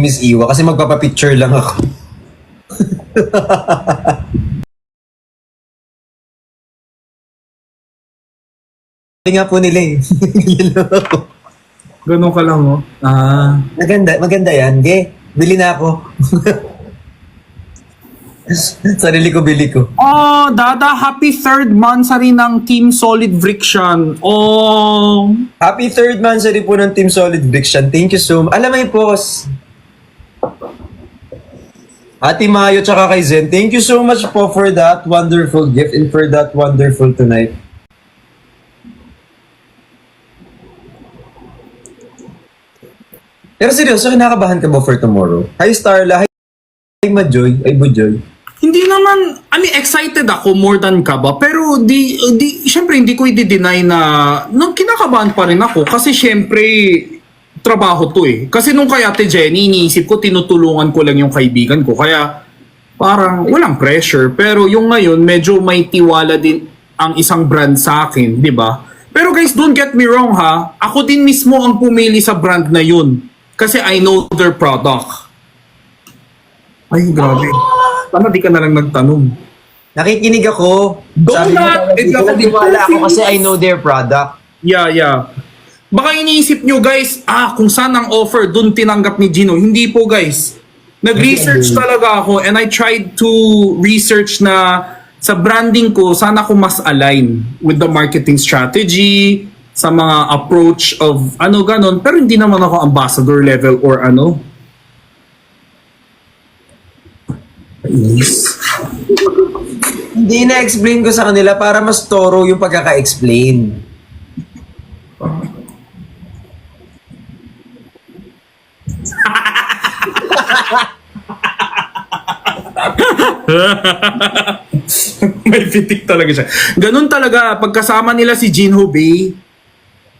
Miss Iwa kasi magpapapicture lang ako. Hindi nga po nila eh. Ganun ka lang, oh. Maganda yan. Ge, bili na ako. Sarili ko, bili ko. Oh, Dada, happy third month sa rin ng Team Solid Vrixian. Oh. Happy third monthsary po ng Team Solid Vrixian. Thank you so much. Alam mo yung boss. Ate Mayo tsaka kay Zen, thank you so much po for that wonderful gift and for that wonderful tonight. Pero seryoso, kinakabahan ka ba for tomorrow? Hi Starla, hi Majoy, ay Bujoy. Hindi naman, excited ako more than kaba. Pero syempre hindi ko i-deny na kinakabahan pa rin ako. Kasi syempre, trabaho to eh. Kasi nung kay Ate Jenny, iniisip ko, tinutulungan ko lang yung kaibigan ko. Kaya, parang walang pressure. Pero yung ngayon, medyo may tiwala din ang isang brand sa akin, di ba? Pero guys, don't get me wrong ha. Ako din mismo ang pumili sa brand na yun. Kasi I know their product. Ay, grabe. Sana di ka na lang nagtanong. Nakikinig ako. Don't not! Nagtiwala ako kasi I know their product. Yeah. Baka iniisip nyo guys, kung saan ang offer, dun tinanggap ni Gino. Hindi po guys. Nag-research talaga ako and I tried to research na sa branding ko, sana ko mas align with the marketing strategy, sa mga approach of ganon. Pero hindi naman ako ambassador level or Hindi na-explain ko sa kanila para mas thorough yung pagkaka-explain. May pitik talaga siya. Ganun talaga, pagkasama nila si Jinho Bay,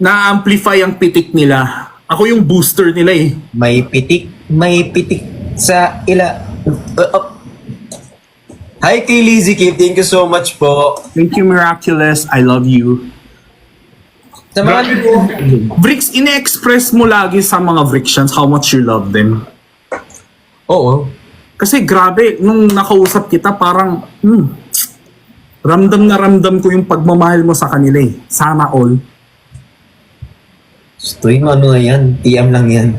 na-amplify ang pitik nila. Ako yung booster nila eh. May pitik sa ila. Hi kay Lizzie Kip, thank you so much po. Thank you, Miraculous. I love you. Sa mga Vrix, ine-express mo lagi sa mga Vrixians how much you love them. Oo. Kasi grabe, nung nakausap kita, parang, ramdam na ramdam ko yung pagmamahal mo sa kanila eh. Sana all. Stoy mo ano yan, TM lang yan.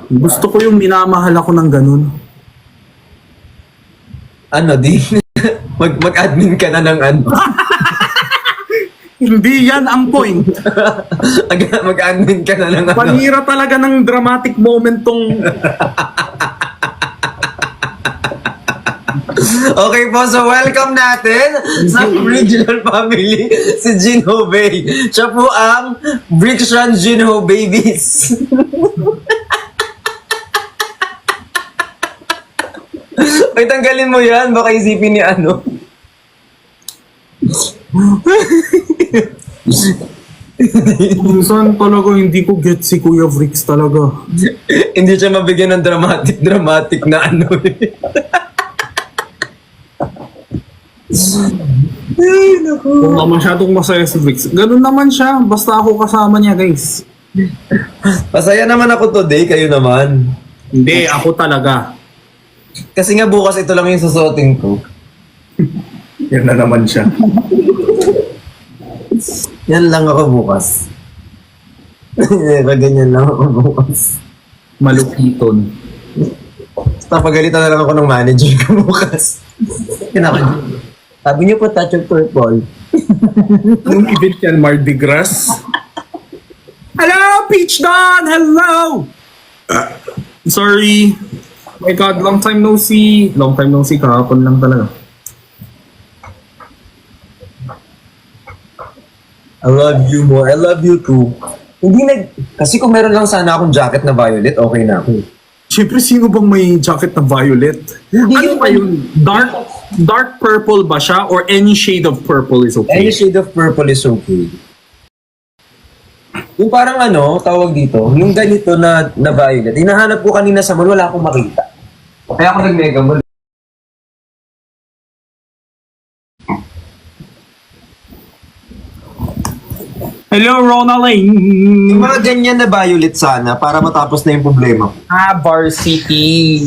Gusto ko yung minamahal ako ng ganun. Ano di? Mag-admin ka na ng ano. Hindi yan ang point. Mag-admin ka na lang. Panira talaga ng dramatic moment tong... Okay po, so welcome natin sa original family, si Jinho Bay. Siya po ang Brixan Jinho Babies. Ay, tanggalin mo yan. Baka isipin ni ano. Minsan talaga hindi ko get si Kuya Vrix talaga. Hindi siya mabigyan ng dramatic na ano. Ay, naku. Kung nga masyadong masaya si Vrix, ganun naman siya. Basta ako kasama niya, guys. Masaya naman ako today, kayo naman. Hindi, ako talaga. Kasi nga bukas ito lang yung susuotin ko. Yan na naman siya. Yan lang ako bukas. Ganyan lang ako bukas. Malupiton. Papagalitan na lang ako ng manager ko bukas. Kinakain. Sabi niyo po touch of purple. Anong event yan, Mardi Gras? Hello, Peach Don! Hello! Sorry. My God, long time no see. Long time no see, kahapon lang talaga. I love you more. I love you too. Kasi kung meron lang sana akong jacket na violet, okay na ako. Siyempre, sino bang may jacket na violet? Ano ba yun? Dark purple ba siya? Or any shade of purple is okay? Any shade of purple is okay. Yung parang ano, tawag dito, yung ganito na violet, hinahanap ko kanina sa mall, wala akong makita. Kaya ako nag-mega mall. Hello, Ronaldine! Yung mga ganyan na violet sana, para matapos na yung problema. Varsity.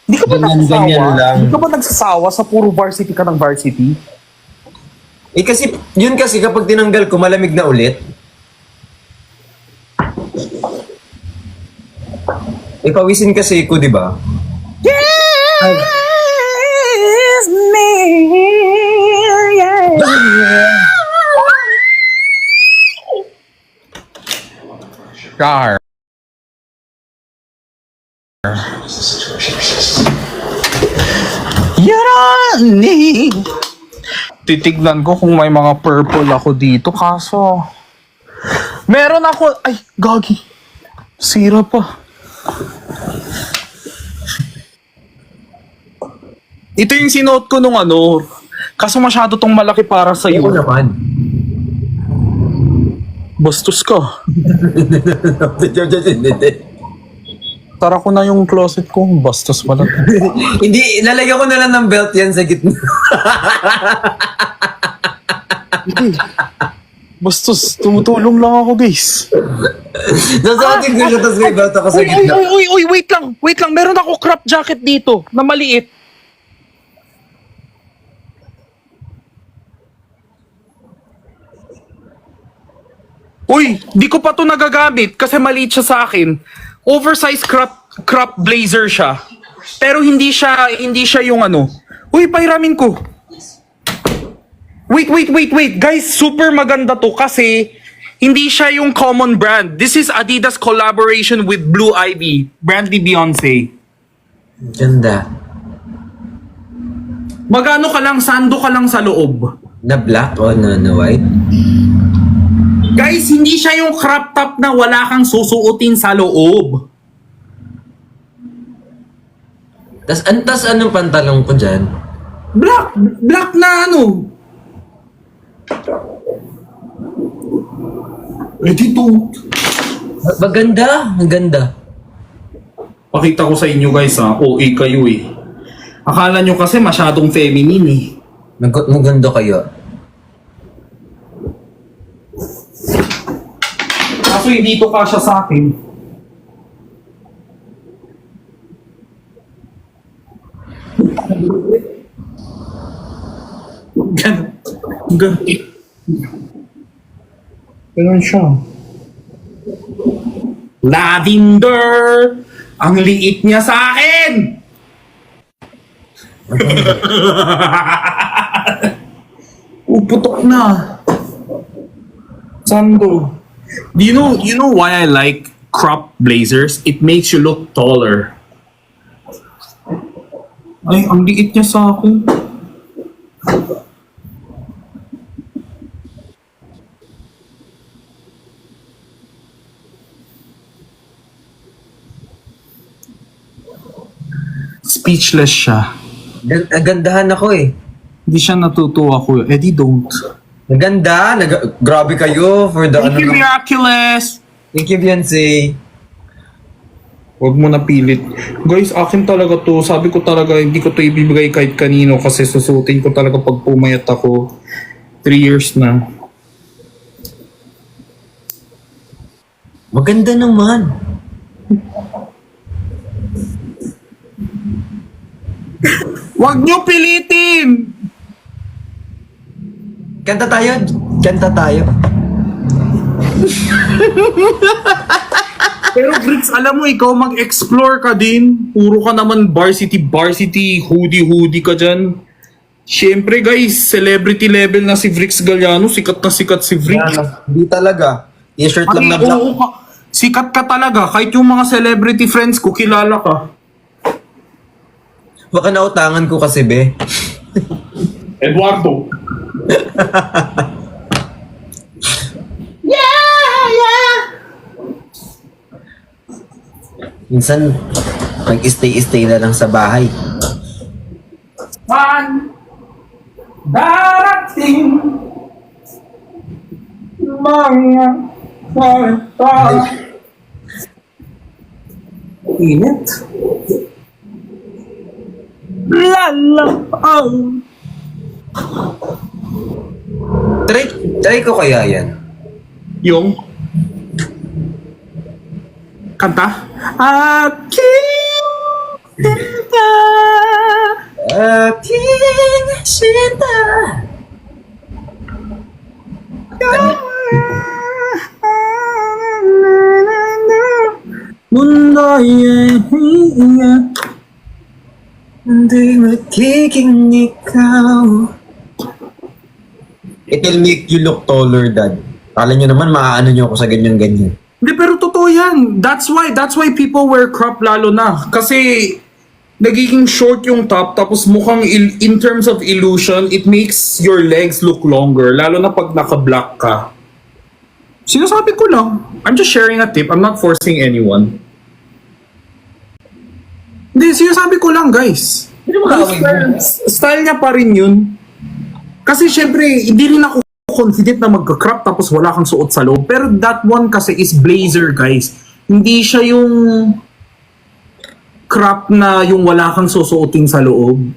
Hindi ka ba nagsasawa? Ganyan lang. Hindi ka ba nagsasawa sa puro varsity ka ng varsity? Eh kasi, yun kasi kapag tinanggal ko, malamig na ulit. Eh pawisin kasi ko, di ba? Yes, me. Yeah. Char. Yarani. Titignan ko kung may mga purple ako dito, kaso meron ako. Ay, gagi. Sira pa. Ito yung sinuot ko nung ano, kaso masyado tong malaki para sa Ayoko iyo. naman. Bastos ka. Tara ko na yung closet ko, bastos pala. Hindi, lalagyan ko na lang ng belt yan sa gitna. Hindi. Bastos, tumutulong lang ako, guys. Nasuotin ko siya, tapos may belt ako sa Uy, gitna. uy, wait lang. Wait lang, meron ako crop jacket dito na maliit. Uy, di ko pa to nagagamit kasi maliit siya sa akin. Oversized crop blazer siya. Pero hindi siya yung ano. Uy, pairamin ko. Wait. Guys, super maganda to kasi hindi siya yung common brand. This is Adidas collaboration with Blue Ivy. Brand ni Beyonce. Ganda. Magano ka lang, sando ka lang sa loob. Na black o na white? Guys, hindi siya yung crop top na wala kang susuotin sa loob. Tas anong pantalong ko dyan? Black na ano. Dito. Maganda, ang ganda. Pakita ko sa inyo guys ha, OA kayo eh. Akala nyo kasi masyadong feminine eh. Maganda kaya. Kaso hindi to kasya sa akin. Ganun siya. Lavender! Ang liit niya sa akin! Puputok na. Sando. You know why I like crop blazers? It makes you look taller. Ay, ang liit niya sa akin. Speechless siya. Nagandahan ako eh. Hindi siya natutuwa ko. Eh, di don't. Naganda. Grabe kayo for the Thank you, Miraculous! Thank you, Beyonce. Huwag mo na pilit. Guys, akin talaga to. Sabi ko talaga, hindi ko to ibibigay kahit kanino kasi susutin ko talaga pag pumayat ako. 3 years na. Maganda naman. Huwag niyo pilitin! Kanta tayo. Kanta tayo. Pero Brits, alam mo, ikaw mag-explore ka din. Puro ka naman varsity, hoodie ka dyan. Siyempre guys, celebrity level na si Vrix Galliano. Sikat na sikat si Vrix. Hindi talaga. T-shirt lang na Ay, black. oo ka. Sikat ka talaga. Kahit yung mga celebrity friends ko, kilala ka. Baka nautangan ko kasi, be. Eduardo. Minsan, mag-stay na lang sa bahay. Man, darating mga kwenta. Init. Lala. Oh. Try ko kaya yan. Yung kanta? Aking sinta. Aking sinta. Mundo'y Hindi magiging ikaw. It will make you look taller, Dad. Kala nyo naman, maaano nyo ako sa ganyan-ganyan. Hindi, pero totoo yan. That's why people wear crop lalo na. Kasi nagiging short yung top tapos mukhang in terms of illusion, it makes your legs look longer. Lalo na pag naka-black ka. Sinasabi ko lang. I'm just sharing a tip. I'm not forcing anyone. Hindi, sinasabi ko lang, guys. Style niya pa rin yun. Kasi syempre, hindi rin ako confident na magka-crop tapos wala kang suot sa loob. Pero that one kasi is blazer, guys. Hindi siya yung crop na yung wala kang susuotin sa loob.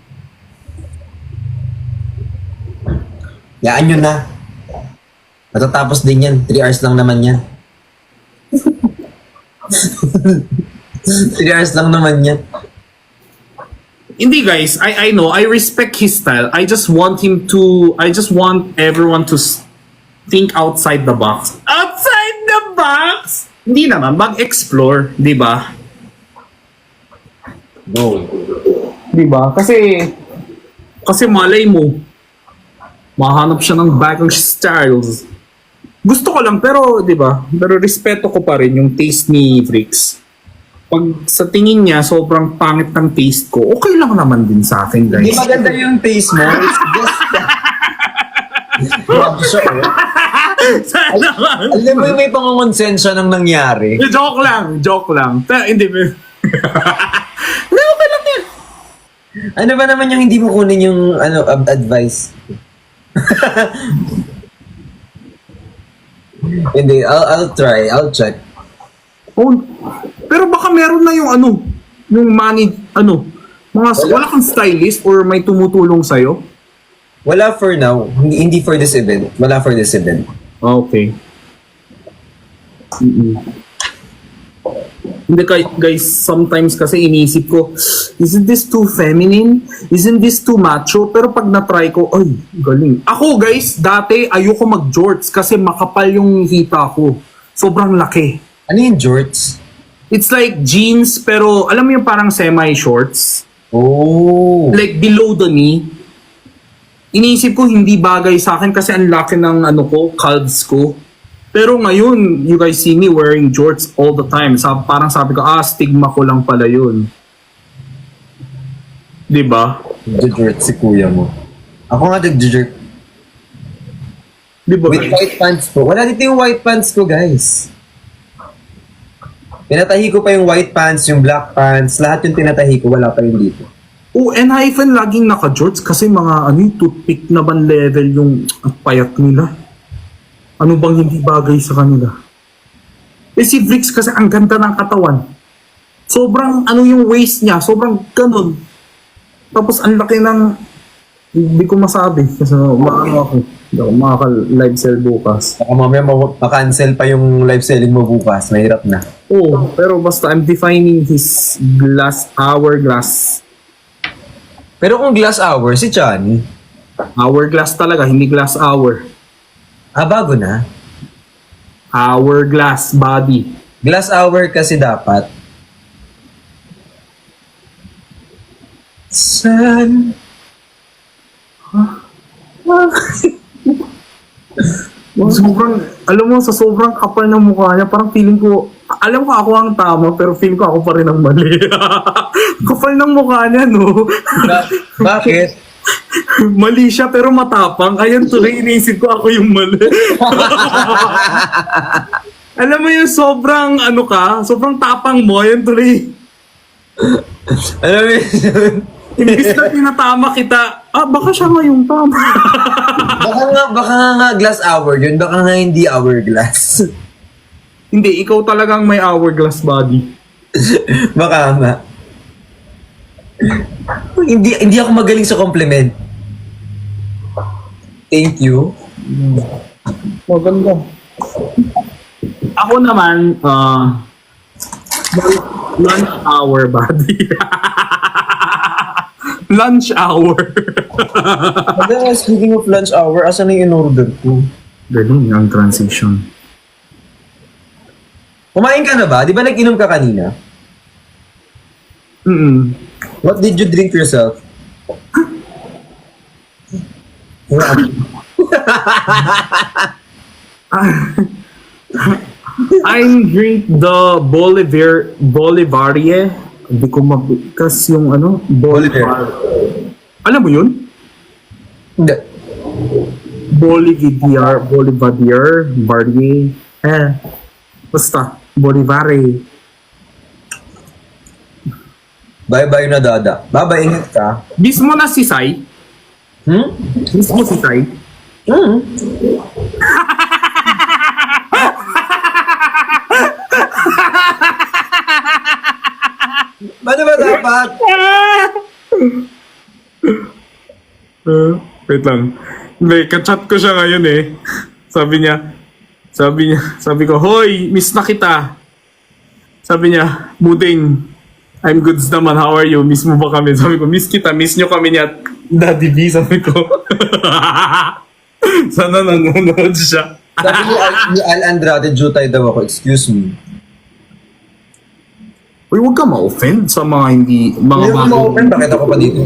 Yaan nyo na. Matatapos din yan. 3 hours lang naman yan. 3 hours lang naman yan. Hindi guys, I know, I respect his style. I just want everyone to think outside the box. Outside the box? Hindi naman, mag-explore, di ba? No. Di ba? Kasi malay mo, mahanap siya ng bagong styles. Gusto ko lang, pero di ba? Pero respeto ko pa rin yung taste ni Vrix. Pag sa tingin niya, sobrang pangit ng taste ko, okay lang naman din sa akin, guys. Hindi maganda yung taste mo. It's just... Grabe siya, oh. Sana man. Alam mo, may pangongonsensya nang nangyari. Joke lang. Pero hindi. Hindi, okay lang yan. Ano ba naman yung hindi mo kunin yung advice? Hindi, I'll try. I'll check. Oh, pero baka meron na yung yung wala kang stylist or may tumutulong sa'yo? Wala for now. Hindi for this event. Wala for this event. Okay. Hindi guys, sometimes kasi iniisip ko, isn't this too feminine? Isn't this too macho? Pero pag na-try ko, ay, galing. Ako guys, dati ayoko mag-jorts kasi makapal yung hita ko. Sobrang laki. Ano yung jorts? It's like jeans pero alam mo yung parang semi-shorts? Oh. Like below the knee. Iniisip ko hindi bagay sa akin kasi ang laki ng calves ko. Pero ngayon, you guys see me wearing jorts all the time. Parang sabi ko, stigma ko lang pala yun. Diba? Nag-jerk si kuya mo. Ako nga nag-jerk. Diba? With white pants po. Wala dito yung white pants ko, guys. Tinatahi ko pa yung white pants, yung black pants. Lahat yung tinatahi ko, wala pa yung dito. Oh, and hyphen laging naka-jorts kasi mga toothpick na ban level yung payat nila. Ano bang hindi bagay sa kanila? Si Vrix kasi ang ganda ng katawan. Sobrang yung waist niya, sobrang ganun. Tapos ang laki ng, hindi ko masabi kasi ako. Hindi ako makaka-live sell bukas. Baka mamaya ma-cancel pa yung live selling mo bukas. Mahirap na. Oh, pero basta I'm defining his hourglass. Pero kung glass hour, si Johnny, Hourglass talaga, hindi glass hour. bago na. Hourglass body. Glass hour kasi dapat. San? Sobrang, alam mo, sa sobrang kapal ng mukha niya, parang feeling ko, alam ko ako ang tama, pero feeling ko ako pa rin ang mali. Kapal ng mukha niya, no? Bakit? Mali siya, pero matapang. Ayan tuloy, iniisip ko ako yung mali. Alam mo yung sobrang, sobrang tapang mo, ayan tuloy. Alam mo yun? Imbis na tinatama kita, baka siya nga yung tama. baka nga glass hour yun. Baka nga hindi hourglass. Hindi, ikaw talagang may hourglass body. Baka nga. Hindi ako magaling sa compliment. Thank you. Maganda. Ako naman, lunch hour body. Lunch hour. Speaking of lunch hour, asan na yung in-order ko? Galing ang transition. Kumain ka na ba? Di ba nag-inom ka kanina? What did you drink yourself? I drink the Bolivarie. Hindi ko mabikas yung Bolivar. Alam mo yun? Hindi. Bolivadier, Barrier. Basta, Bolivare. Bye-bye na dada. Bye-bye, ingat ka. Mismo na si Sai? Mismo si Sai? Ano ba dapat? Wait lang. Hindi, kachat ko siya ngayon eh. Sabi ko, hoy, miss na kita. Sabi niya, Buding, I'm goods naman, how are you? Miss mo ba kami? Sabi ko, miss kita, miss nyo kami niya. Daddy B, sabi ko. Sana nanonood siya. Sabi ni Al Andrade, jutay daw ako. Excuse me. Uy, huwag ka ma-offend sa mga hindi, mga Hindi mo ma-open, bakit ako pa dito?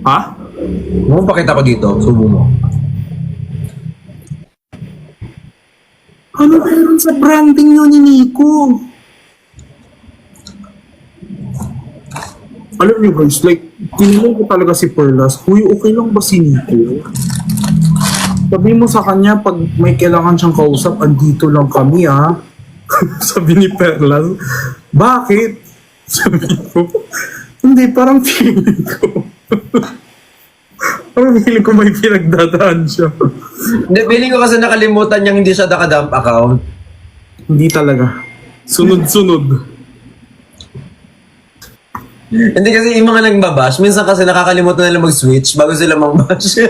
Ha? Bakit ako dito? Subo mo. Ano meron sa branding nyo ni Nico? Alam niyo guys, like, tinanong ko talaga si Perlas, huy, okay lang ba si Nico? Sabi mo sa kanya, pag may kailangan siyang kausap, andito lang kami ha. Sabi ni Perlas, bakit? Sabi ko, hindi, parang feeling ko. Parang feeling ko may pinagdadaan siya. Hindi, feeling ko kasi nakalimutan niyang hindi siya nakadump account. Hindi talaga. Sunod-sunod. Hindi kasi yung mga nagbabash, minsan kasi nakakalimutan nila mag-switch bago sila mag-bash.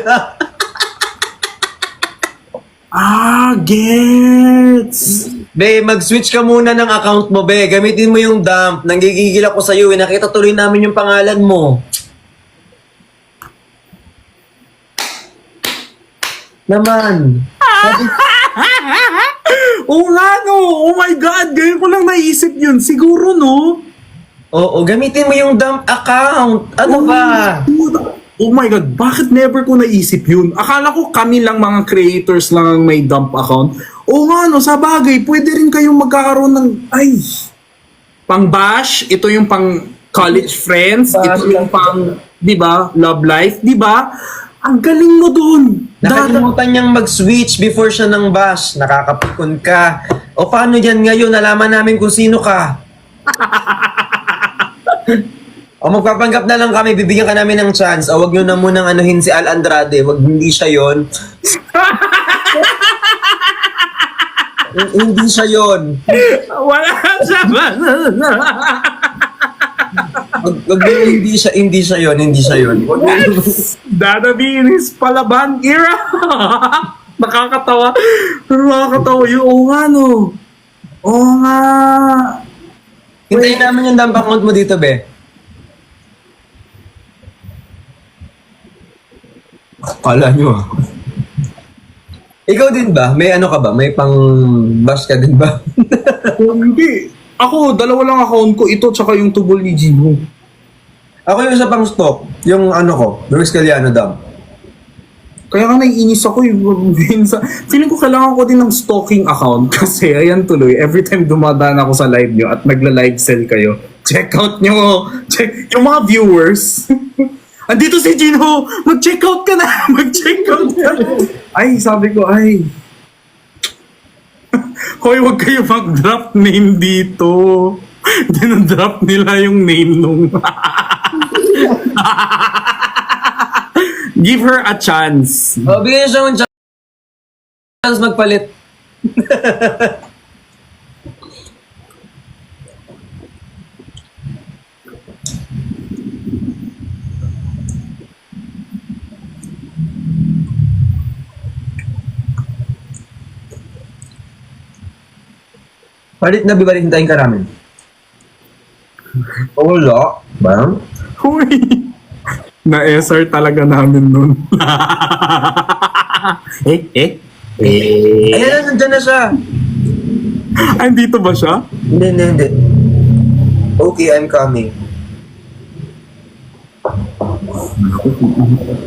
Gets! Be, mag-switch ka muna ng account mo, be. Gamitin mo yung dump. Nanggigigil ako sa'yo. Nakita tuloy namin yung pangalan mo. Naman. Oo nga no! Oh my God! Ngayon ko lang naisip yun. Siguro no? Oo, gamitin mo yung dump account. Ano ba? oh my God, bakit never ko naisip yun? Akala ko kami lang mga creators lang ang may dump account. O nga no, sa bagay, pwede rin kayong magkakaroon ng, pang bash, ito yung pang college friends, ito yung pang, di ba, love life, di ba? Ang galing mo dun. Nakalimutan niyang mag-switch before siya ng bash. Nakakapikon ka. O paano yan ngayon? Nalaman namin kung sino ka. O magpapanggap na lang kami, bibigyan ka namin ng chance. O wag nyo na munang anuhin si Al Andrade. Wag, hindi siya yon. Hindi siya yon. Wala siya. Wag nyo, hindi siya yon. Wag nyo. Dadabinis palaban era. Nakakatawa. Pero nakakatawa yung oo nga no. Oo nga. Hintayin namin yung dump account mo dito, be. Kala nyo ah. Ikaw din ba? May ano ka ba? May pang bash ka din ba? Hindi. Ako, dalawa lang account ko. Ito tsaka yung tubol ni Gino. Ako yung isa pang stock. Yung ano ko, Luis Caliano dump. Kaya nga naiinis ako yung feeling ko kailangan ko din ng stalking account kasi ayan tuloy, every time dumadaan ako sa live nyo at nagla-live sell kayo, check out nyo, check, yung mga viewers, andito si Jinho, mag-check out ka na, mag-check out ka na. Ay, sabi ko, ay, hoy, wag kayo mag-drop name dito. Dinadrop nila yung name nung give her a chance. O, bigyan siya ng chance magpalit. Palit na bibalintayin ka namin. Wala. Ba? Huy! Na-SR talaga namin nun. eh? Ayan, nandyan na siya. Andito ba siya? Hindi. Okay, I'm coming.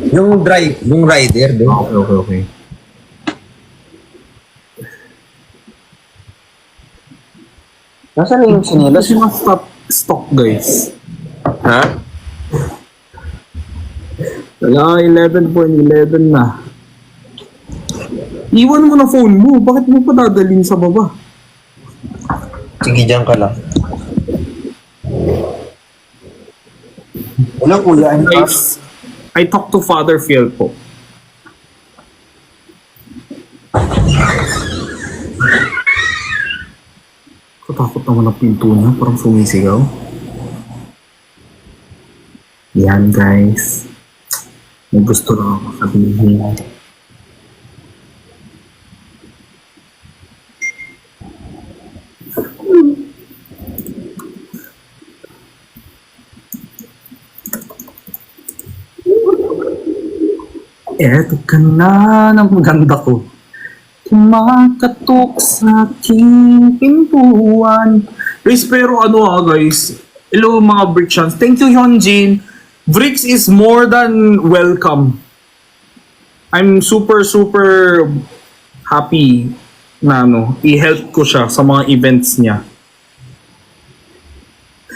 Yung rider, di ba? Okay. Nasaan na yung sinilas? Kasi stock guys. Ha? Wala, 11.11 na. Iwan mo na phone mo. Bakit mo pa dadalhin sa baba? Sige, dyan ka lang. Wala kuya, Guys, I talked to Father Phil po. Katakot naman ang pinto niya. Parang sumisigaw. Yan guys. May gusto lang ako sabihin. Eto ka na ng maganda ko. Kumakatok sa aking pintuan. Guys, pero guys. Hello mga Brickshans. Thank you, Hyunjin. Bricks is more than welcome. I'm super happy na i-help ko siya sa mga events niya.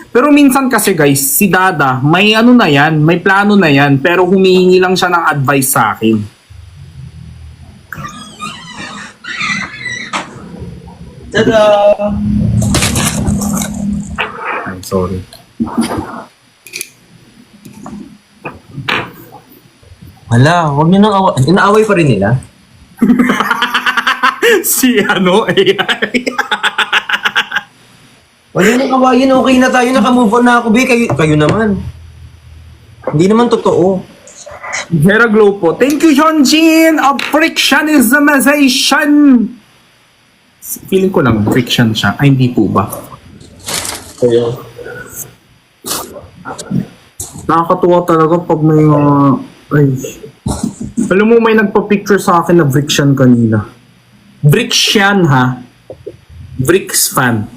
Pero minsan kasi guys, si Dada, may na yan, may plano na yan, pero humihingi lang siya ng advice sa akin. Tada! I'm sorry. Hala, huwag niyo nang inaaway pa rin nila. Si AI. Huwag niyo nang awayin, okay na tayo, nakamove on na ako, be. Kayo naman. Hindi naman totoo. Hera Glow po. Thank you, Hyunjin! Of frictionismization! Feeling ko lang, friction siya. Ay, hindi po ba? Kaya. Nakakatuwa talaga pag may mga... Ay. Alam mo, may nagpa-picture sa akin na Brixian kanina. Brixian, ha? Bricks fan.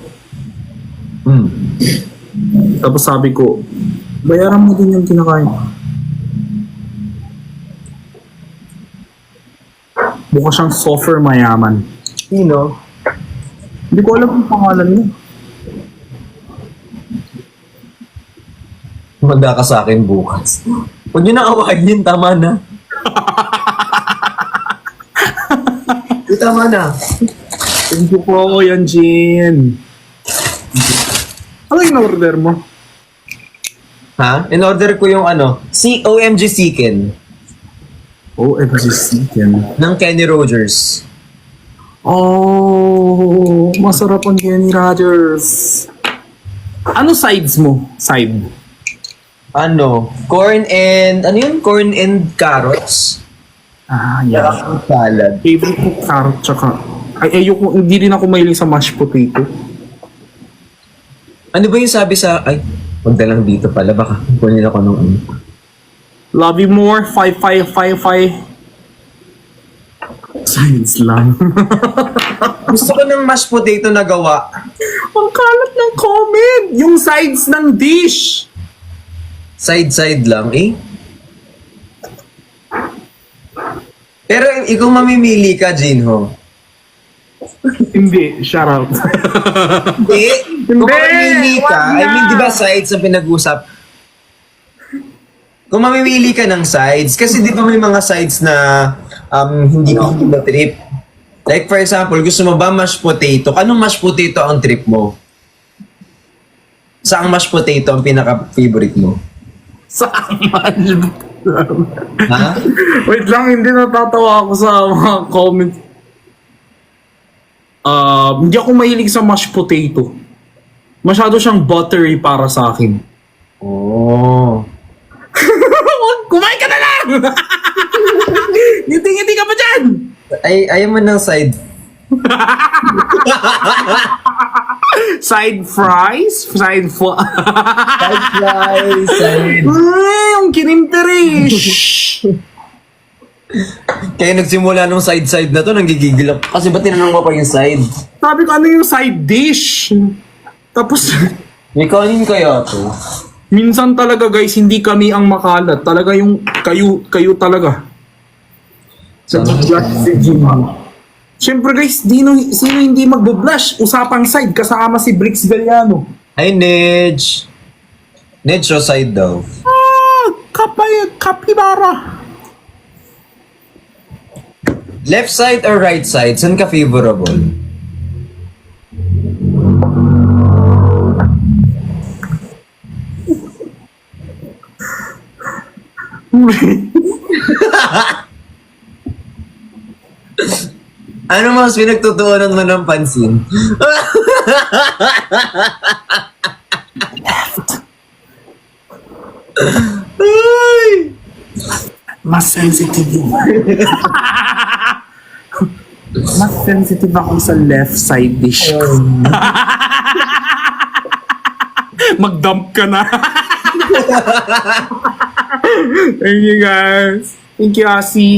Tapos sabi ko, bayaran mo din yung kinakain. Mukha siyang softer mayaman. Sino? Hindi ko alam ang pangalan niya. Manda ka sa akin bukas. Huwag niyo na awahin yun, tama na. Tama na. Thank you po, yan, Jin. Ano yung order mo? Ha? In-order ko yung OMG Chicken OMG Chicken. ng Kenny Rogers. Oh, masarap ang Kenny Rogers. Ano sides mo? Side? Corn and, corn and carrots. Ah, yeah. Ang salad. Favorite ko carrot tsaka... Ay, ayoko, hindi rin ako mahilig sa mashed potato. Ano ba yung sabi sa... Ay, huwag na lang dito pala. Baka kunin ako nung Love you more, 5555. Science lang. Gusto ko ng mashed potato na gawa. Ang kalat ng comment! Yung sides ng dish! Side-side lang, eh. Pero ikaw mamimili ka, Jinho. Hindi, shout out. Hindi. Kung Hindi, mamimili ka, wag na. di ba sides ang pinag-usap? Kung mamimili ka ng sides, kasi di ba may mga sides na hindi ko trip. Like for example, gusto mo ba mashed potato? Anong mashed potato ang trip mo? Saang mashed potato ang pinaka-favorite mo? Saan man? Ha? Wait lang, hindi natatawa ako sa mga comments. Hindi ako mahilig sa mashed potato. Masyado siyang buttery para sa akin. Oh. Kumain ka na lang! Ngiti-ngiti ka pa dyan! Ayaw mo ng side. Side fries? Side Side fries, side. Ay, ang kinimterish! Kaya nagsimula nung side-side na to, nanggigigil ako. Kasi ba't tinanong mo pa yung side? Sabi ko, ano yung side dish? Tapos, May kanin kaya to? minsan talaga guys, hindi kami ang makalat. Talaga yung kayo talaga. Sa blush si Jim. Siyempre guys, sino hindi magbo-blush? Usapang side, kasama si Brix Galliano. Hi, Nedge. Nedge, show side daw. Kapibara. Left side or right side? Saan ka favorable? Ano mas pinagtutuunan mo ng pansin? Ay! Mas sensitive yun. Mas sensitive ako sa left side dish. Mag-dump ka na. Thank you guys. Thank you, Asi.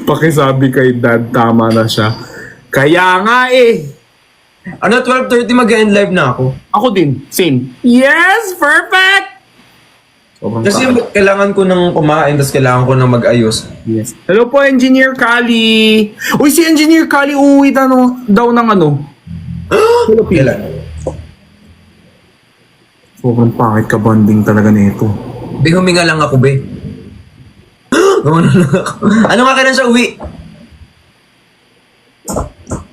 Pakisabi kay Dad, tama na siya. Kaya nga eh. Ano, 12:30 mag-end live na ako? Ako din, same. Yes, perfect! Sobrang Kasi tagal. kailangan ko nang kumain, tapos kailangan ko nang mag-ayos. Yes. Hello po, Engineer Kali. Uy, si Engineer Kali uuwi daw ng ano? Philippines. Kailan? Sobrang pangit ka bonding talaga nito. Di huminga lang ako, be. Gumano lang ako. Ano nga kailan siya uwi?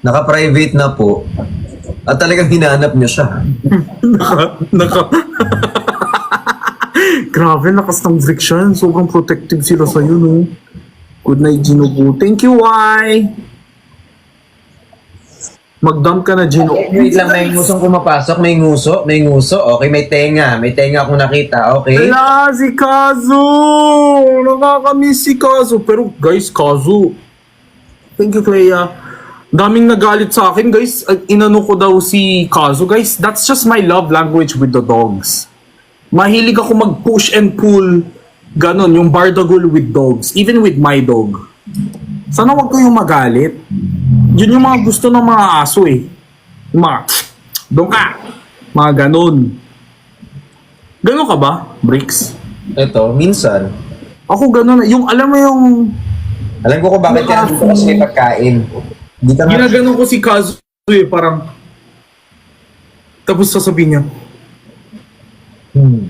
Naka-private na po. At talagang hinahanap niya siya. naka. Grabe, lakas ng friction. Sobrang protective sila sa'yo, no? Good night, Gino po. Thank you, Y. Mag-dump ka na, Gino. Wait lang, may ngusong pumapasok. May nguso. May nguso. Okay, may tenga. May tenga akong nakita. Okay? Wala, si Kazu! Nakakamiss si Kazu. Pero guys, Kazu. Thank you, Clea. Daming nagalit sa akin, guys. Inano ko daw si Kazu. Guys, that's just my love language with the dogs. Mahilig ako mag-push and pull. Ganon, yung bardagul with dogs. Even with my dog. Sana wag kayong magalit. Yun yung mga gusto ng mga aso eh. Yung mga, doon ka. Mga ganon. Ganon ka ba, Bricks? Ito, minsan. Ako ganun, yung alam mo yung Alam ko kung bakit ka nandito kasi may pagkain. Hindi ka nga... ginaganon ko si Kazu parang tapos sasabihin niya, Hmm.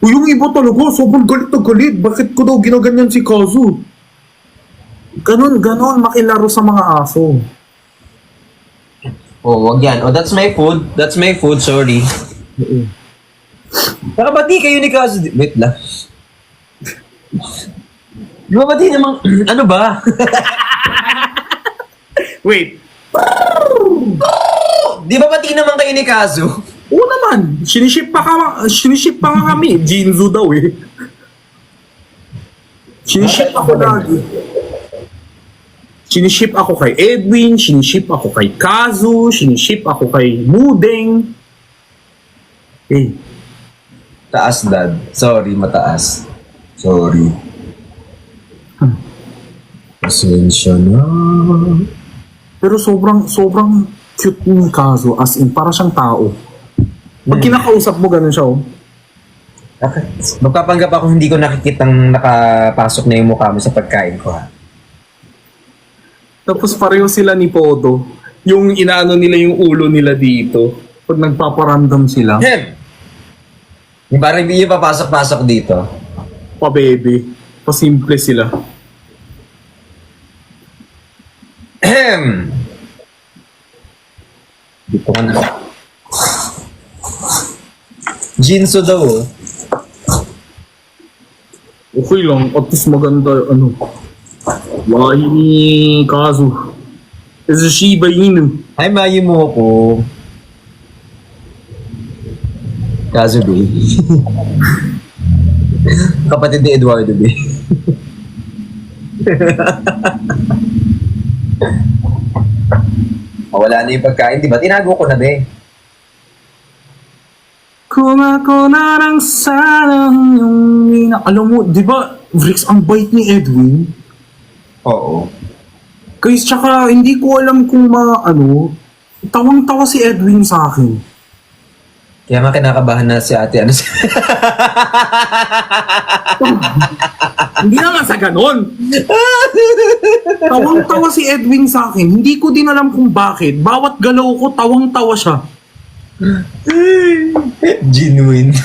yung iba talaga, sobrang galit na galit. Bakit ko daw ginaganyan si Kazu? Ganon, makilaro sa mga aso. Oh, wag yan. Oh, that's my food. That's my food, sorry. Nakabati kayo ni Kazu. Wait lang. Di ba bati namang... ano ba? Wait, Di ba bati naman kayo ni Kazu? oo naman, siniship pa nga kami. Jinzu daw eh. Siniship ako lagi. Siniship ako kay Edwin, siniship ako kay Kazu, siniship ako kay Mudeng. Eh, Taas, dad. Sorry, mataas. Sorry. Pasensya na. pero sobrang cute ni Kazu, as in, para siyang tao. Pag kinakausap mo, ganun siya, oh. Magpapanggap ako hindi ko nakikitang nakapasok na yung mukha mo sa pagkain ko, ha? Tapos pareho sila ni Podo. Yung inaano nila yung ulo nila dito. Pag nagpaparandom sila, Yung parang hindi yung papasok-pasok dito. pa-baby, pa-simple sila. Dito ka na. Jinso daw, oh. Okay lang, at least maganda, ano. Wahi ni Kazu. Kasi Shiba Inu. Ay, mayi mo ako. Kaso, be. Kapatid ni Eduardo, be. Wala na yung pagkain, di ba? Tinago ko na, be. Kung ako na lang sana yung ina... Alam mo, di ba, Vrix, ang bait ni Edwin? Oo. Guys, tsaka hindi ko alam kung tawang-tawa si Edwin sa akin. Kaya nga kinakabahan na si ate, ano siya? Hindi naman sa ganon. Tawang-tawa si Edwin sa akin. Hindi ko din alam kung bakit. Bawat galaw ko, tawang-tawa siya. Genuine.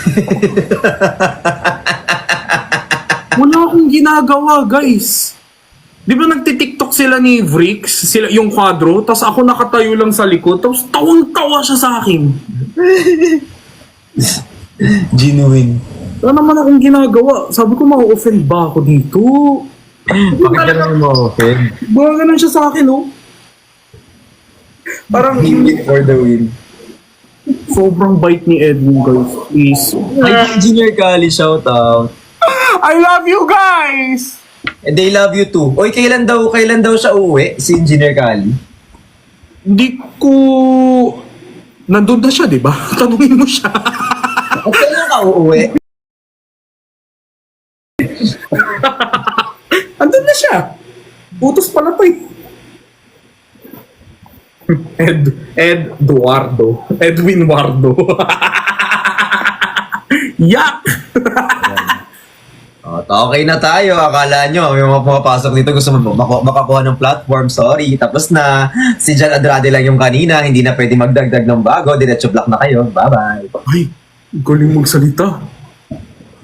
Wala akong ginagawa, guys. Di ba nagtitiktok sila ni Vrix, sila yung kwadro, tapos ako nakatayo lang sa likod, tapos tawang-tawa siya sa akin. Genuine. Wala naman akong ginagawa. Sabi ko, ma-offend ba ako dito? Bakit ka naman ma-offend? Baka ganun siya sa akin, oh. Parang For the win. sobrang bait ni Edwin, guys. Please. Ay, Engineer Kali, shout out. I love you, guys! And they love you too. Oy, kailan daw siya uuwi? Si Engineer Kali. Hindi ko... Nandun na siya, di ba? Tanungin mo siya. O kailan ka uuwi? Andun na siya. Utos pala to eh. Edwin Wardo. Yak! Okay na tayo. Akala nyo, may mga pumapasok dito gusto mo makakuha ng platform. Sorry. Tapos na. Si Jan Andrade lang yung kanina. Hindi na pwede magdagdag ng bago. Diretso block na kayo. Bye-bye. Ay, galing magsalita.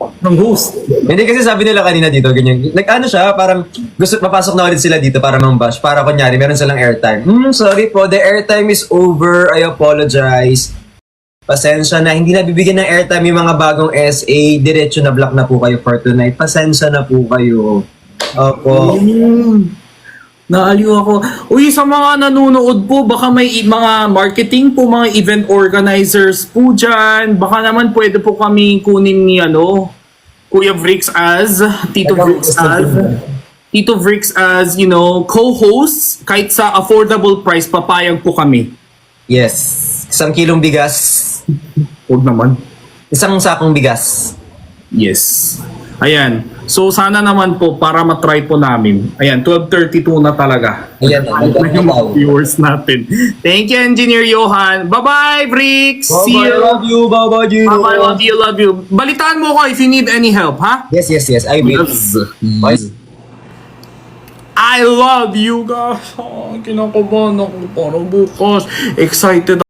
Ng host. Hindi kasi sabi nila kanina dito, ganyan. Nag-ano siya, parang gusto papasok na ulit sila dito para mang-bash. Para kunyari, meron silang airtime. Sorry po, the airtime is over. I apologize. Pasensya na, hindi na bibigyan ng airtime yung mga bagong SA. Diretso na block na po kayo for tonight. Pasensya na po kayo. Opo. Naaliw ako. Uy, sa mga nanonood po, baka may mga marketing po, mga event organizers po dyan. Baka naman pwede po kami kunin ni Kuya Vrix as, Tito Vrix as, co-hosts. Kahit sa affordable price, papayag po kami. Yes. 1 kilong bigas. Huwag naman. 1 sakong bigas. Yes. Ayan. So sana naman po para matry po namin. Ayan, 12:32 na talaga. Ayan, Na yung mga viewers natin. Thank you, Engineer Johan. Bye-bye, Bricks. See you. Love you. Bye-bye, Gino. Bye-bye, love you. Balitaan mo ko if you need any help, ha? Yes. I will. Bye. I love you guys. Oh, kinakabahan ako para bukas. Excited